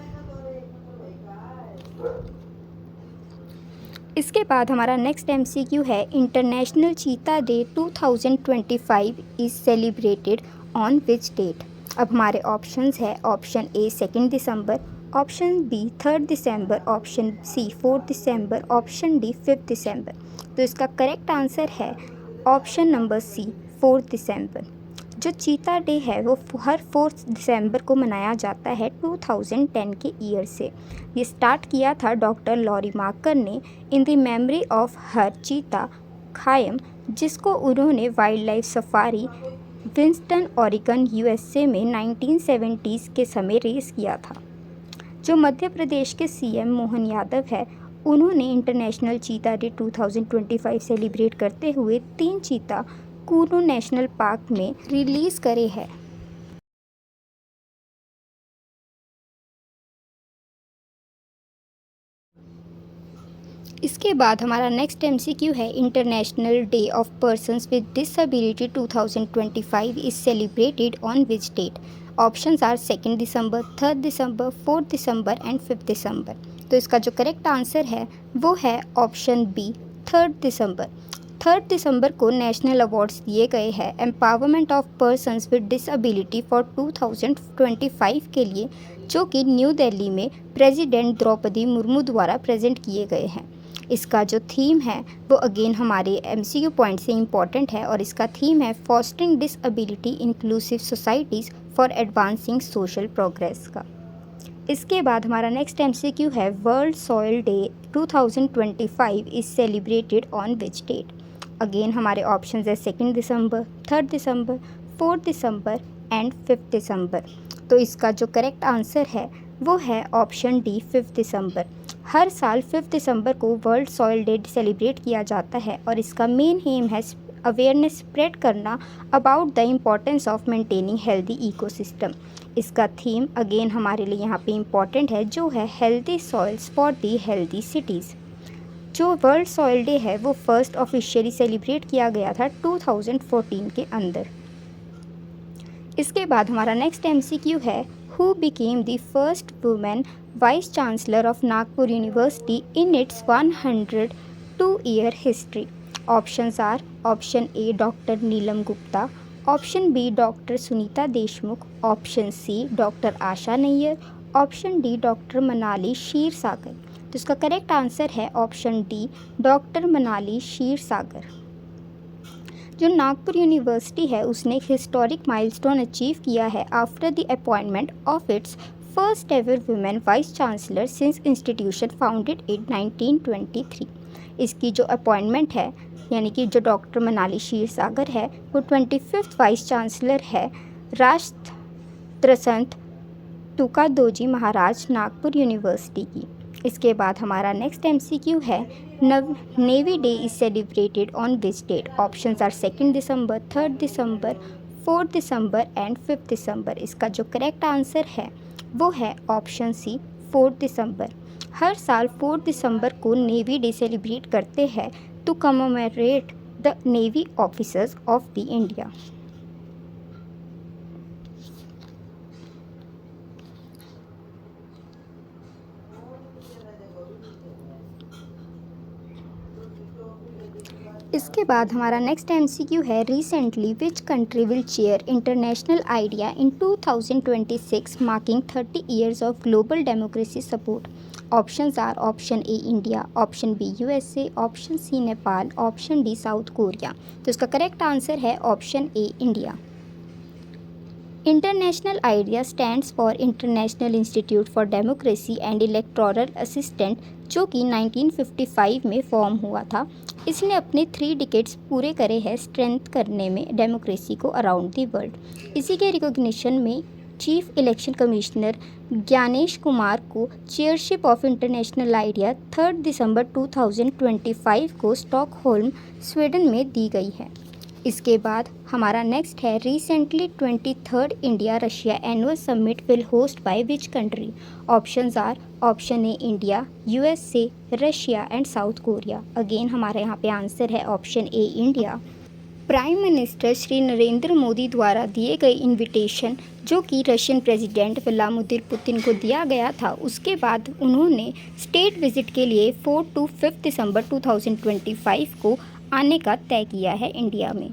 S1: इसके बाद हमारा नेक्स्ट MCQ है, international cheetah day 2025 is celebrated on which date. अब हमारे ऑप्शंस है, option A 2 December, option B 3 December, option C 4 December, option D 5 December. तो इसका करेक्ट आंसर है ऑप्शन नंबर सी 4 दिसंबर। जो चीता डे है वो हर 4 दिसंबर को मनाया जाता है 2010 के ईयर से। ये स्टार्ट किया था डॉक्टर लॉरी मार्कर ने in the memory of her चीता खायम, जिसको उन्होंने wild life safari Winston Oregon USA में 1970s के समय रेस किया था। जो मध्य प्रदेश के CM मोहन यादव है, उन्होंने इंटरनेशनल चीता डे 2025 सेलिब्रेट करते हुए 3 चीता कूनो नेशनल पार्क में रिलीज़ करे हैं। इसके बाद हमारा नेक्स्ट MCQ है, international day of persons with disability 2025 is celebrated on which date. Options are 2 December, 3 December, 4 December and 5 December. तो इसका जो करेक्ट आंसर है वो है ऑप्शन बी 3 दिसंबर। 3 दिसंबर को नेशनल अवार्ड्स दिए गए हैं empowerment of persons with disability for 2025 के लिए, जो कि न्यू दिल्ली में प्रेसिडेंट द्रौपदी मुर्मू द्वारा प्रेजेंट किए गए हैं। इसका जो थीम है वो अगेन हमारे MCQ पॉइंट से इम्पॉर्टेंट है और इसका थीम है fostering disability inclusive societies for advancing social progress का। इसके बाद हमारा नेक्स्ट MCQ है world soil day 2025 is celebrated on which date. Again हमारे ऑप्शन है 2 December, 3 December, 4 December and 5 December. तो इसका जो करेक्ट आंसर है वो है ऑप्शन डी 5 दिसंबर। हर साल 5 दिसंबर को वर्ल्ड सॉइल डे सेलिब्रेट किया जाता है और इसका मेन एम है अवेयरनेस स्प्रेड करना about the importance of maintaining healthy ecosystem. इसका थीम अगेन हमारे लिए यहाँ पे इम्पॉर्टेंट है, जो है healthy soils for the healthy cities. जो वर्ल्ड सॉइल डे है वो फर्स्ट ऑफिशियली सेलिब्रेट किया गया था 2014 के अंदर। इसके बाद हमारा नेक्स्ट MCQ है who became the first women vice chancellor of Nagpur university in its 102-year history. Options are option A doctor Neelam Gupta, option B doctor Sunita Deshmukh, option C doctor Asha Nayar, option D doctor Manali Kshirsagar. तो इसका करेक्ट आंसर है option D doctor Manali Kshirsagar. जो Nagpur university है उसने एक historic milestone achieve किया है after the appointment of its first ever women vice chancellor since institution founded in 1923। इसकी जो अपॉइंटमेंट है यानी कि जो डॉक्टर मनाली क्षीरसागर है वो 25th वाइस चांसलर है राष्ट्रसंत तुकादोजी महाराज नागपुर यूनिवर्सिटी की। इसके बाद हमारा नेक्स्ट MCQ है navy day is celebrated on which date. Options are 2 December, 3 December, 4 December and 5 December. इसका जो करेक्ट आंसर है वो है ऑप्शन सी 4 दिसंबर। हर साल 4 दिसंबर को नेवी डे सेलिब्रेट करते हैं to commemorate the navy officers of the India. इसके बाद हमारा नेक्स्ट MCQ है recently which country will chair international IDEA in 2026 marking 30 years of global democracy support. Options are option A India, option B USA, option C Nepal, option D South Korea. तो इसका correct answer है option A India. International IDEA stands for international institute for democracy and electoral assistant, जो कि 1955 में form हुआ था। इसने अपने 3 डिकेड्स पूरे करे हैं स्ट्रेंथ करने में डेमोक्रेसी को अराउंड द वर्ल्ड। इसी के रिकॉग्निशन में chief election commissioner Gyanesh Kumar को चेयरशिप ऑफ इंटरनेशनल आइडिया 3 दिसंबर 2025 को स्टॉकहोल्म स्वीडन में दी गई है। इसके बाद हमारा नेक्स्ट है recently 23rd India Russia annual summit will host by which country. Options are option A India, USA, Russia and South Korea. Again हमारे यहाँ पे आंसर है option A India. Prime minister Shri Narendra Modi द्वारा दिए गए इनविटेशन जो कि रशियन प्रेसिडेंट व्लादिमीर पुतिन को दिया गया था, उसके बाद उन्होंने स्टेट विजिट के लिए 4 to 5 दिसंबर 2025 को आने का तय किया है इंडिया में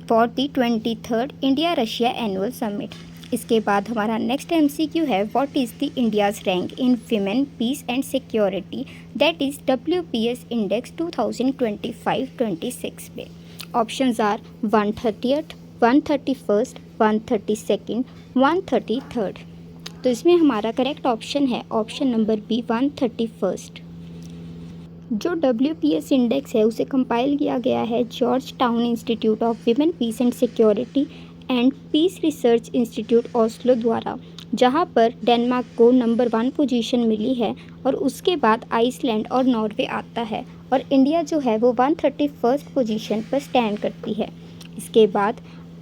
S1: for the 23rd India Russia annual summit. इसके बाद हमारा नेक्स्ट MCQ है what is the India's rank in women peace and security that is WPS index 2025-26 पे। Options are 130th, 131st, 132nd, 133rd। तो इसमें हमारा करेक्ट ऑप्शन है option number B 131st। जो WPS इंडेक्स है उसे कंपाइल किया गया है Georgetown institute of women peace and security and peace research institute Oslo द्वारा, जहां पर डेनमार्क को नंबर 1 पोजीशन मिली है और उसके बाद आइसलैंड और नॉर्वे आता है और इंडिया जो है वो 131st पोजीशन पर स्टैंड करती है। इसके बाद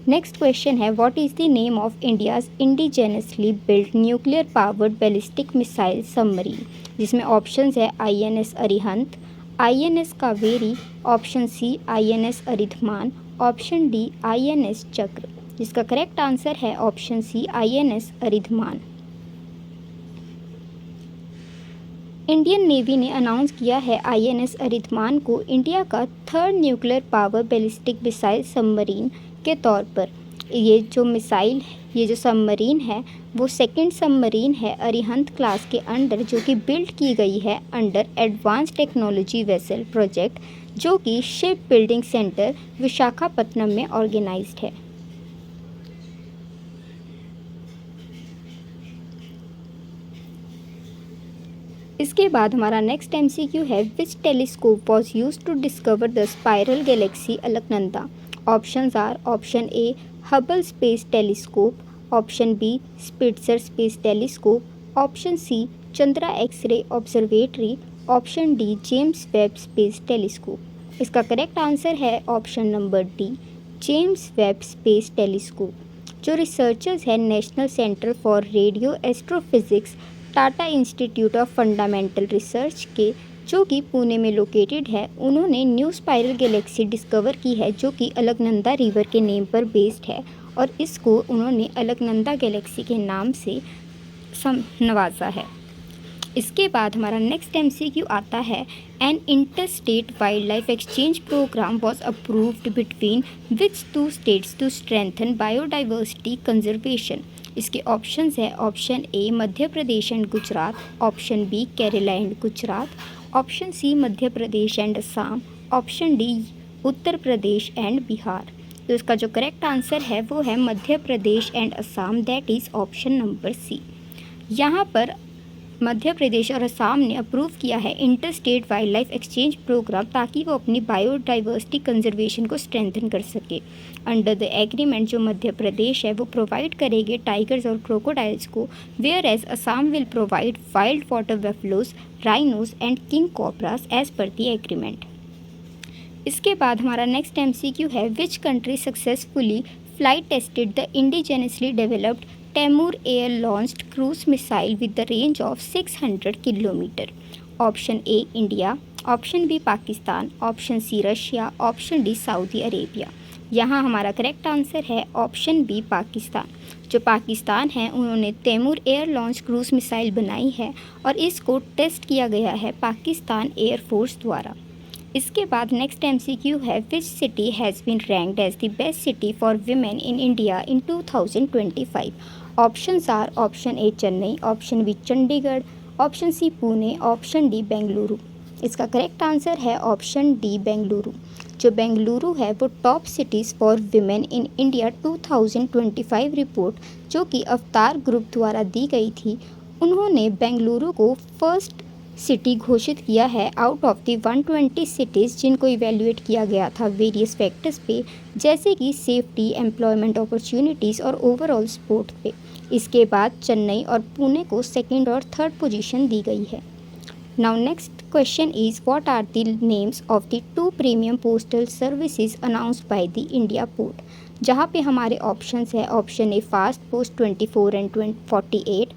S1: नेक्स्ट क्वेश्चन है what is the name of India's indigenously build nuclear powered ballistic missile submarine, जिसमें ऑप्शंस है INS Arihant, INS Kaveri, option C INS Aridhaman, option D INS Chakra. जिसका करेक्ट आंसर है option C INS Aridhaman. Indian navy ने announce किया है INS Aridhaman को India का third nuclear power ballistic missile submarine के तौर पर। ये जो सबमरीन है वो सेकंड सबमरीन है अरिहंत क्लास के अंडर, जो कि बिल्ड की गई है under advance technology vessel project, जो कि शिप बिल्डिंग सेंटर विशाखापट्टनम में ऑर्गेनाइज्ड है। इसके बाद हमारा नेक्स्ट एमसीक्यू है, which telescope was use to discover the spiral galaxy Alaknanda. Options are option A Hubble space telescope, option B Spitzer space telescope, option C Chandra x-ray observatory, option D James Webb space telescope. इसका correct answer है option number D, James Webb space telescope. जो researchers हैं national centre for radio astrophysics, Tata institute of fundamental research के, जो कि पुणे में located है, उन्होंने न्यू स्पाइरल गैलेक्सी डिस्कवर की है, जो कि अलकनंदा रिवर के नेम पर बेस्ड है, और इसको उन्होंने अलकनंदा गैलेक्सी के नाम से नवाजा है। इसके बाद हमारा नेक्स्ट एमसीक्यू आता है, an interstate wild life exchange programme was approved between which two states to strengthen biodiversity conservation. इसके ऑप्शंस है, option A Madhya Pradesh and Gujarat, option B Kerala and Gujarat, option C Madhya Pradesh and Assam, option D Uttar Pradesh and Bihar. तो इसका जो correct answer है वो है Madhya Pradesh and Assam, that is option number C. यहाँ पर मध्य प्रदेश और असम ने अप्रूव किया है interstate wild life exchange programme, ताकि वो अपनी बायोडाइवर्सिटी कंजर्वेशन को स्ट्रेंथन कर सके। अंडर द एग्रीमेंट जो मध्य प्रदेश है वो प्रोवाइड करेंगे टाइगर्स और क्रोकोडाइल्स को, where as Assam will provide wild water buffaloes, rhinos and king cobras as per the agreement. इसके बाद हमारा नेक्स्ट एमसीक्यू है, which country successfully flight tested the indigenously developed Taimur air launched cruise missile with the range of 600 kilometre. Option A India, option B Pakistan, option C Russia, option D Saudi Arabia. यहाँ हमारा correct answer है option B Pakistan. जो पाकिस्तान है उन्होंने Taimur air launch cruise missile बनाई है और इसको टेस्ट किया गया है पाकिस्तान एयरफोर्स द्वारा। इसके बाद नेक्स्ट एमसीक्यू है, which city has been ranked as the best city for women in India in 2025। Options are option A Chennai, option B Chandigarh, option C Pune, option D Bengaluru. इसका करेक्ट आंसर है ऑप्शन डी बेंगलुरु। जो बेंगलुरु है वो top cities for women in India 2025 report, जो कि अवतार group द्वारा दी गई थी, उन्होंने बेंगलुरु को फर्स्ट सिटी घोषित किया है आउट ऑफ द 120 सिटीज़ जिनको इवेल्युएट किया गया था वेरियस फैक्टर्स पे, जैसे कि सेफ्टी, एम्प्लॉयमेंट अपॉर्चुनिटीज़ और ओवरऑल सपोर्ट पे। इसके बाद चेन्नई और पुणे को सेकंड और थर्ड पोजीशन दी गई है। Now next question is, what are the names of the 2 premium postal services announced by the India post. जहाँ पे हमारे ऑप्शंस है, option A fast post 24 and 48,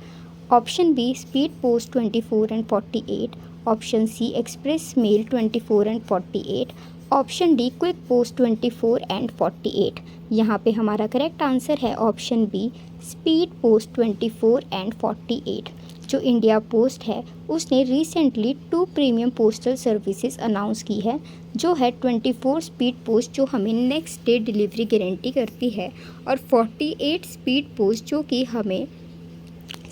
S1: option B speed post 24 and 48, option C express mail 24 and 48, option D quick post 24 and 48। यहाँ पे हमारा correct answer है option B speed post 24 and 48। जो India post है उसने recently 2 premium postal services announce की है, जो है 24 स्पीड पोस्ट जो हमें नेक्स्ट डे डिलीवरी गारंटी करती है, और 48 स्पीड पोस्ट जो कि हमें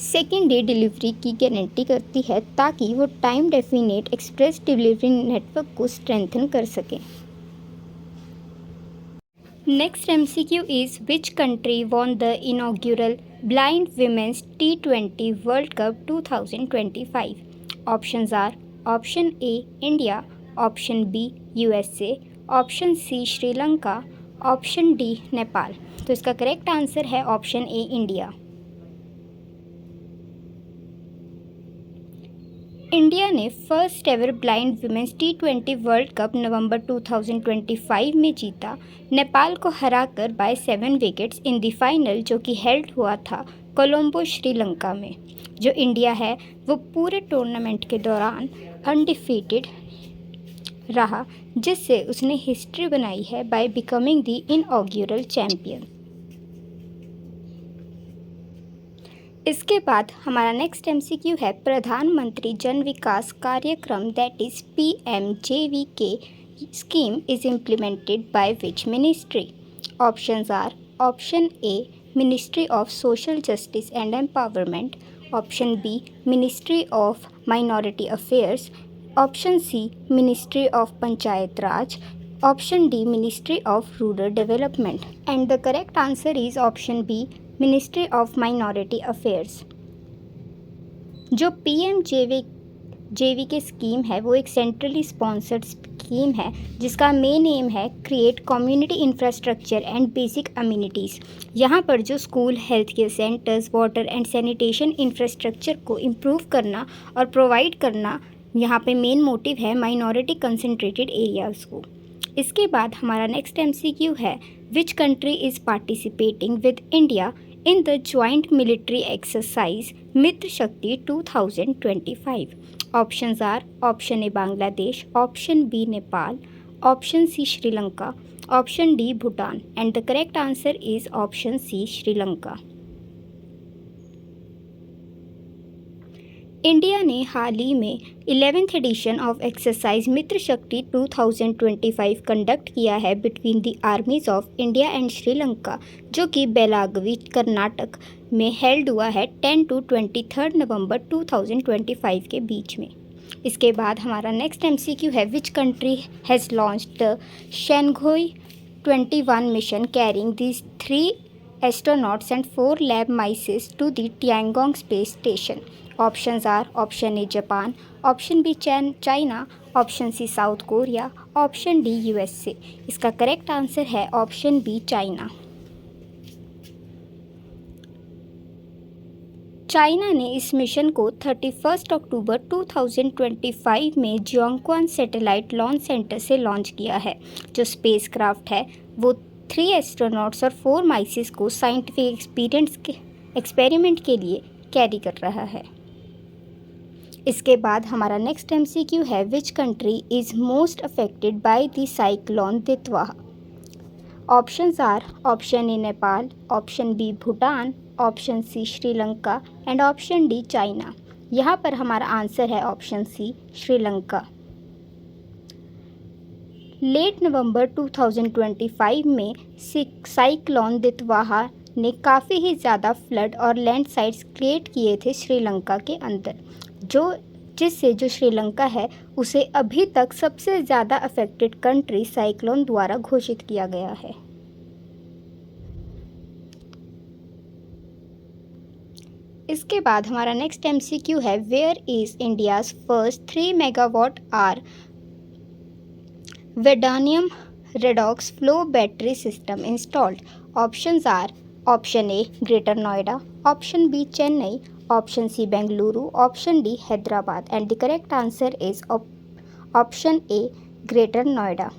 S1: सेकेंड डे डिलीवरी की गारंटी करती है, ताकि वो time definite express delivery network को स्ट्रेंथन कर सकें। Next MCQ is, which country won the inaugural blind women's T20 world cup 2025। Options are option A India, option B USA, option C Sri Lanka, option D Nepal. तो इसका correct answer है option A India. India ने first ever blind women's T20 world cup नवंबर 2025 में जीता, नेपाल को हराकर by 7 wickets in the final, जो कि हेल्ड हुआ था कोलंबो श्रीलंका में। जो इंडिया है वो पूरे टूर्नामेंट के दौरान अनडिफीटेड रहा, जिससे उसने हिस्ट्री बनाई है बाय बिकमिंग द इनऑग्यूरल चैम्पियन। इसके बाद हमारा नेक्स्ट एमसीक्यू है प्रधानमंत्री जन विकास कार्यक्रम that is PMJVK scheme is implemented by which ministry? Options are option A Ministry of Social Justice and Empowerment, option B Ministry of Minority Affairs, option C Ministry of Panchayat Raj, option D Ministry of Rural Development, and the correct answer is option B Ministry of Minority Affairs। जो PMJVK scheme है वो एक centrally sponsored scheme है जिसका main M है create community infrastructure and basic amenities. यहाँ पर जो school, health care centres, water and sanitation infrastructure को इम्प्रूव करना और प्रोवाइड करना यहाँ पे मेन मोटिव है माइनॉरिटी कंसंट्रेटेड एरियाज़ को। इसके बाद हमारा नेक्स्ट एमसीक्यू है which country is participating with India in the joint military exercise Mitra Shakti 2025. Options are option A Bangladesh, option B Nepal, option C Sri Lanka, option D Bhutan, and the correct answer is option C Sri Lanka। India ने हाल ही में 11th addition of exercise मित्र शक्ति 2025 conduct किया है between the armies of India and Sri Lanka, जो कि बेलागवी कर्नाटक में held हुआ है 10 to 23 नवंबर 2025 के बीच में। इसके बाद हमारा नेक्स्ट एमसीक्यू है which country has launched the Shanghai 21 mission carrying these 3 astronauts and 4 lab mice to the Tiangong space station। Options are option A Japan, option B China, option C South Korea, option D USA। इसका correct answer है option B China. China ने इस mission को 31 अक्टूबर 2025 में जियोंगक्वान satellite launch centre से launch किया है। जो स्पेसक्राफ्ट है वो 3 एस्ट्रोनॉट्स और 4 माइसेस को साइंटिफिक एक्सपेरिमेंट के लिए कैरी कर रहा है। इसके बाद हमारा नेक्स्ट एमसीक्यू है which country is most affected by the cyclone Ditwah. Options are option A Nepal, option B Bhutan, option C Sri Lanka and option D China. यहाँ पर हमारा आंसर है option C Sri Lanka. Late November 2025 में साइक्लोन तितवाह ने काफ़ी ही ज़्यादा फ्लड और लैंडस्लाइड्स क्रिएट किए थे श्रीलंका के अंदर, जिससे जो श्रीलंका है उसे अभी तक सबसे ज़्यादा अफेक्टेड कंट्री साइक्लोन द्वारा घोषित किया गया है। इसके बाद हमारा नेक्स्ट एमसीक्यू है where is India's first 3 megawatt hour vanadium redox flow battery system installed. Options are option A Greater Noida, option B Chennai, option C Bengaluru, option D Hyderabad, and the correct answer is option A Greater Noida.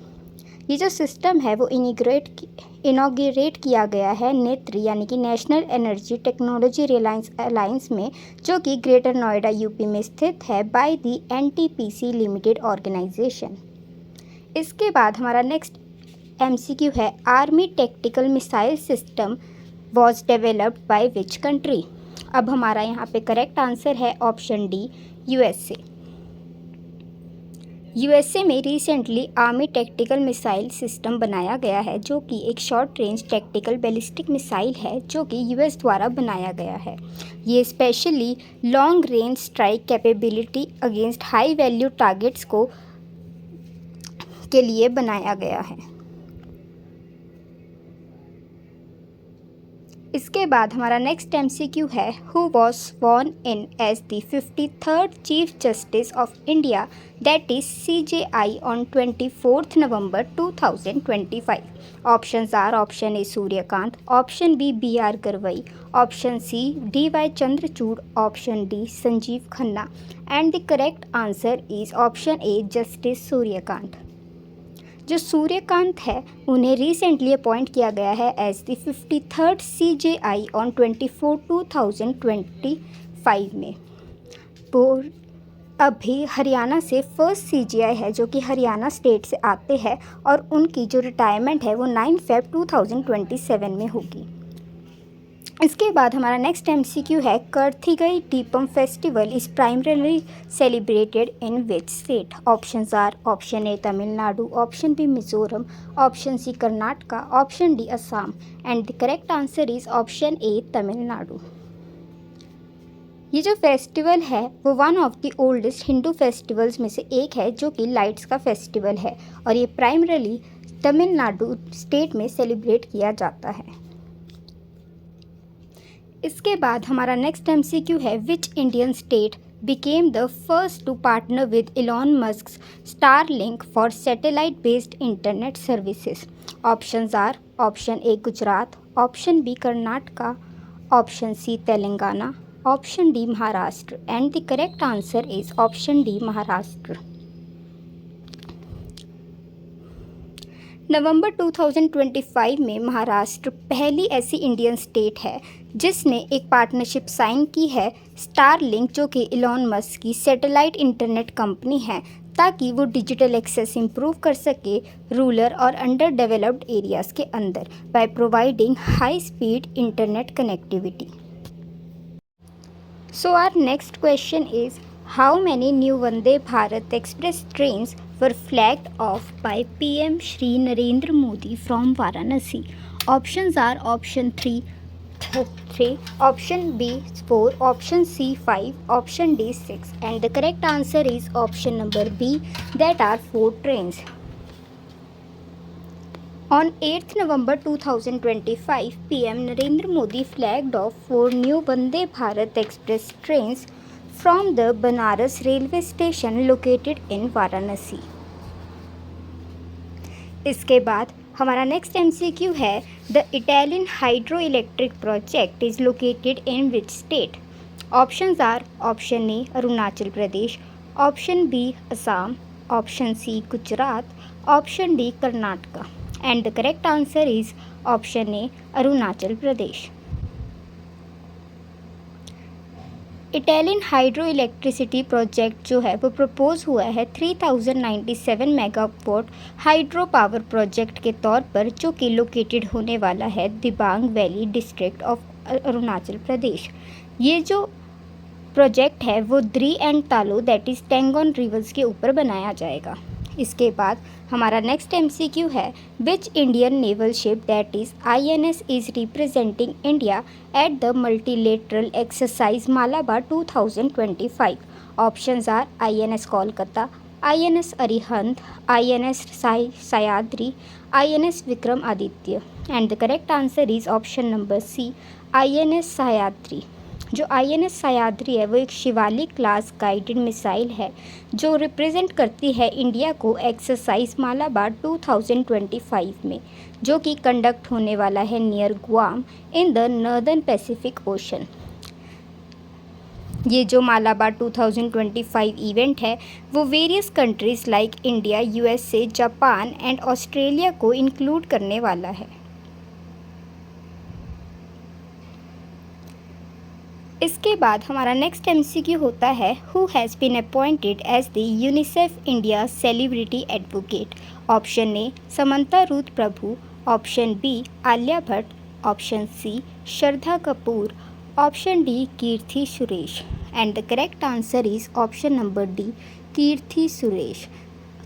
S1: ये जो system है वो inaugurate किया गया है नेत्र यानी कि national energy technology reliance alliance में, जो कि ग्रेटर नोएडा यूपी में स्थित है by the NTPC limited organisation. इसके बाद हमारा नेक्स्ट एमसीक्यू है army tactical missile system was developed by which country. अब हमारा यहाँ पे करेक्ट आंसर है ऑप्शन डी USA। USA में recently army tactical missile system बनाया गया है, जो कि एक short range tactical ballistic missile है जो कि US द्वारा बनाया गया है। ये specially long range strike capability against high value targets के लिए बनाया गया है। इसके बाद हमारा नेक्स्ट एमसीक्यू है who was sworn in as the 53rd chief justice of India that is CJI on 24 November 2025। Options are option A Surya Kant, option B BR Gavai, option C DY Chandrachud, option D Sanjiv Khanna, and the correct answer is option A justice Surya Kant. जो सूर्यकांत है उन्हें recently appoint किया गया है as the 53rd CJI on 24 2025 में। वो अभी हरियाणा से फर्स्ट CJI है जो कि हरियाणा स्टेट से आते हैं और उनकी जो रिटायरमेंट है वो 9 Feb 2027 में होगी। इसके बाद हमारा नेक्स्ट एमसीक्यू है, Karthikeya Deepam festival is primarily celebrated in which state? Options are option A Tamil Nadu, option B Mizoram, option C Karnataka, option D Assam and the correct answer is option A Tamil Nadu. ये जो फेस्टिवल है वो one of the oldest Hindu festivals में से एक है, जो कि लाइट्स का फेस्टिवल है और ये प्राइमरली तमिलनाडु स्टेट में सेलिब्रेट किया जाता है। इसके बाद हमारा नेक्स्ट एमसीक्यू है, which Indian state became the first to partner with Elon Musk's Starlink for satellite-based internet services? Options are option A Gujarat, option B Karnataka, option C Telangana, option D Maharashtra, and the correct answer is option D Maharashtra. नवंबर 2025 में महाराष्ट्र पहली ऐसी Indian state है जिसने एक partnership sign की है Starlink, जो कि इलॉन मस्क की सैटेलाइट इंटरनेट कंपनी है, ताकि वो डिजिटल एक्सेस इंप्रूव कर सके रूरल और अंडर डेवलप्ड एरियाज़ के अंदर by providing high speed internet connectivity. So our next question is, how many new Vande Bharat Express trains were flagged off by PM Shri Narendra Modi from Varanasi? Options are option 3, option B 4, option C 5, option D 6, and the correct answer is option number B, that are 4 trains. On 8th November 2025, PM Narendra Modi flagged off 4 new Vande Bharat Express trains from the Banaras railway station located in Varanasi. इसके बाद हमारा next MCQ है, the Italian hydro electric project is located in which state? Options are option A Arunachal Pradesh, option B Assam, option C Gujarat, option D Karnataka, and the correct answer is option A Arunachal Pradesh. Italian hydro electricity project जो है वो propose हुआ है 3097 megawatt hydro power project के तौर पर, जो कि लोकेटेड होने वाला है Dibang valley district of Arunachal Pradesh. ये जो प्रोजेक्ट है वो Dri and Talo that is Tangon rivers के ऊपर बनाया जाएगा। इसके बाद हमारा नेक्स्ट एमसीक्यू है, which Indian naval ship that is INS is representing India at the multilateral exercise Malabar 2025? Options are INS Kolkata, INS Arihant, INS Sahyadri, INS Vikramaditya, and the correct answer is option number C, INS Sahyadri. जो INS Sahyadri है वो एक Shivalik class guided missile है जो represent करती है India को exercise Malabar 2025 में, जो कि कंडक्ट होने वाला है near Guam in the northern Pacific ocean. ये जो मालाबार 2025 इवेंट है वो various countries like India, USA, Japan and Australia को इंक्लूड करने वाला है। इसके बाद हमारा नेक्स्ट एमसीक्यू होता है, who has been appointed as the UNICEF India celebrity advocate? Option A Samantha Ruth Prabhu, option B Alia Bhatt, option C Shraddha Kapoor, option D Keerthy Suresh, and the correct answer is option number D Keerthy Suresh.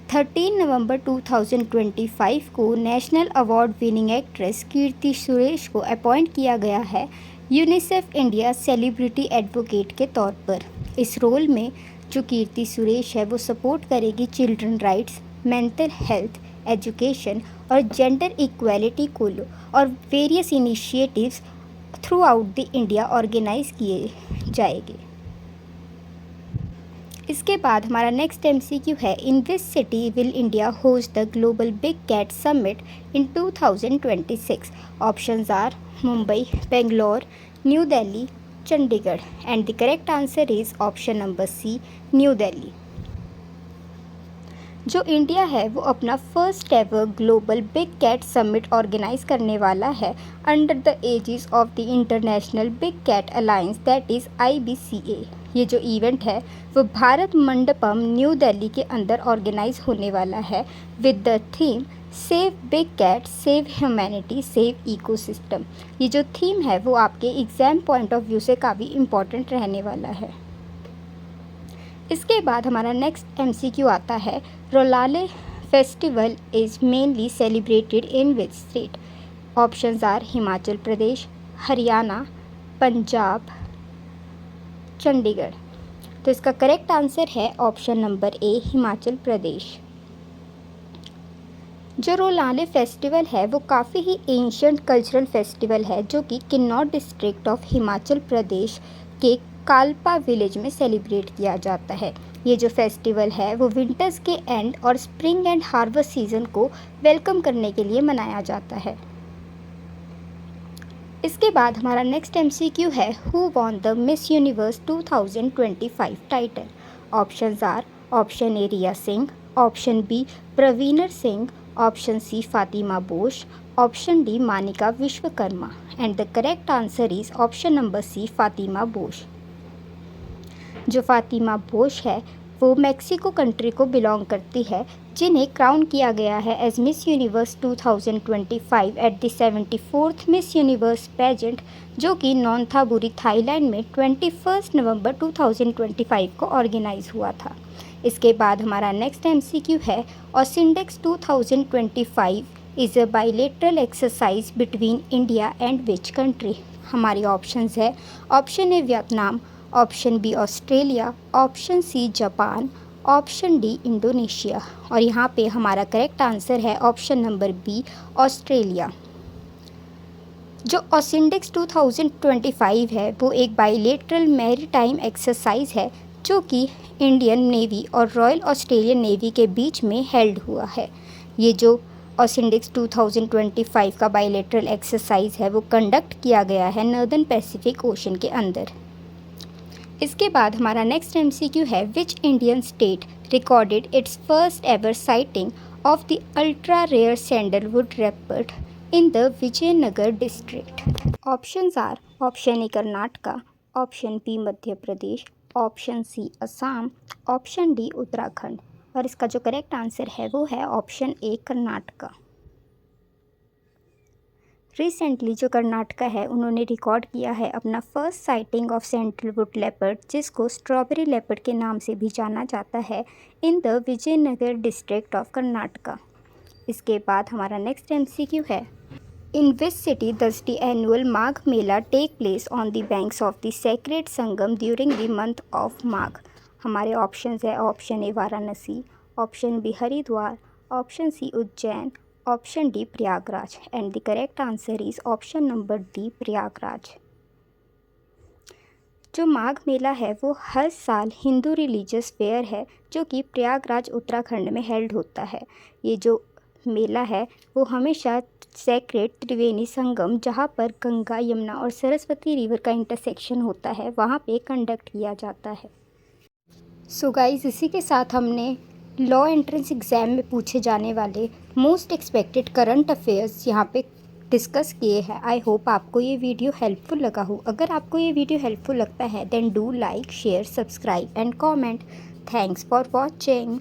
S1: 13 नवंबर 2025 को national award winning actress Keerthy Suresh को appoint किया गया है UNICEF India celebrity advocate के तौर पर। इस रोल में जो कीर्ति सुरेश है वो सपोर्ट करेगी children rights, mental health, education और जेंडर इक्वालिटी को और various initiatives throughout the India organise किए जाएंगे। इसके बाद हमारा नेक्स्ट एमसीक्यू है, in this city will India host the global big cat summit in 2026? Options are Mumbai, Bangalore, new Delhi, Chandigarh, and the correct answer is option number C new Delhi. जो India है वो अपना first ever global big cat summit organise करने वाला है under the aegis of the international big cat alliance that is IBCA। ये जो event है वो भारत मंडपम न्यू दिल्ली के अंदर ऑर्गेनाइज होने वाला है with the theme save big cat, save humanity, save ecosystem. ये जो थीम है वो आपके एग्ज़ाम पॉइंट ऑफ व्यू से काफ़ी इम्पॉर्टेंट रहने वाला है। इसके बाद हमारा नेक्स्ट MCQ आता है, Raulane festival is mainly celebrated in which state? Options are Himachal Pradesh, Haryana, Punjab, Chandigarh. तो इसका करेक्ट आंसर है option number A, Himachal Pradesh. जो रोलाले फेस्टिवल है वो काफ़ी ही एंशियंट कल्चरल फेस्टिवल है जो कि किन्नौर डिस्ट्रिक्ट ऑफ हिमाचल प्रदेश के कालपा विलेज में सेलिब्रेट किया जाता है। ये जो फेस्टिवल है वो विंटर्स के एंड और स्प्रिंग एंड हार्वेस्ट सीजन को वेलकम करने के लिए मनाया जाता है। इसके बाद हमारा नेक्स्ट MCQ है, who won the Miss universe 2025 title? Options are, option A Riya Singh, option B प्रवीणर Singh, option C Fatima Bosch, option D Manika Vishwakarma. And the correct answer is option number C, Fatima Bosch. जो फातिमा बोश है वो Mexico country को belong करती है, जिन्हें crown किया गया है as miss universe 2025 at the 74th miss universe pageant, जो कि नोंथाबुरी थाईलैंड में 21 नवंबर 2025 को ऑर्गेनाइज हुआ था। इसके बाद हमारा नेक्स्ट MCQ है, AUSINDEX 2025 is a bilateral exercise between India and which country? हमारी ऑप्शंस है, option A Vietnam, option B Australia, option C Japan, option D Indonesia. और यहाँ पे हमारा करेक्ट आंसर है ऑप्शन नंबर बी, ऑस्ट्रेलिया। जो AUSINDEX 2025 है वो एक बाइलेटरल मैरीटाइम एक्सरसाइज है जो कि इंडियन नेवी और रॉयल ऑस्ट्रेलियन नेवी के बीच में हेल्ड हुआ है। ये जो ओसिंडेक्स 2025 का बाइलेटरल एक्सरसाइज है वो कंडक्ट किया गया है नॉर्दर्न पैसिफिक ओशन के अंदर। इसके बाद हमारा नेक्स्ट MCQ है, which Indian state recorded its first ever sighting of the ultra rare sandalwood leopard in the Vijayanagar district? Options are, option A Karnataka, option B Madhya Pradesh, option C Assam, option D Uttarakhand. और इसका जो correct answer है वो है option A, Karnataka. Recently जो कर्नाटका है उन्होंने record किया है अपना first sighting of sandalwood leopard, जिसको स्ट्रॉबेरी लेपर्ड के नाम से भी जाना जाता है, in the Vijayanagar district of Karnataka. इसके बाद हमारा नेक्स्ट MCQ है, in which city does the annual Magh Mela take place on the banks of the sacred Sangam during the month of Magh? हमारे ऑप्शंस है, option A Varanasi, option B Haridwar, option C Ujjain, option D Prayagraj. And the correct answer is option number D, Prayagraj. जो माघ मेला है वो हर साल Hindu religious fair है जो कि प्रयागराज उत्तराखंड में हेल्ड होता है। ये जो मेला है वो हमेशा सेक्रेड त्रिवेणी संगम, जहाँ पर गंगा, यमुना और सरस्वती रिवर का इंटरसेक्शन होता है, वहाँ पे कंडक्ट किया जाता है। सो गाइस, इसी के साथ हमने लॉ एंट्रेंस एग्ज़ाम में पूछे जाने वाले मोस्ट एक्सपेक्टेड करंट अफेयर्स यहाँ पे डिस्कस किए हैं। आई होप आपको ये वीडियो हेल्पफुल लगा हो। अगर आपको ये वीडियो हेल्पफुल लगता है then do like, share, subscribe and comment. Thanks for watching.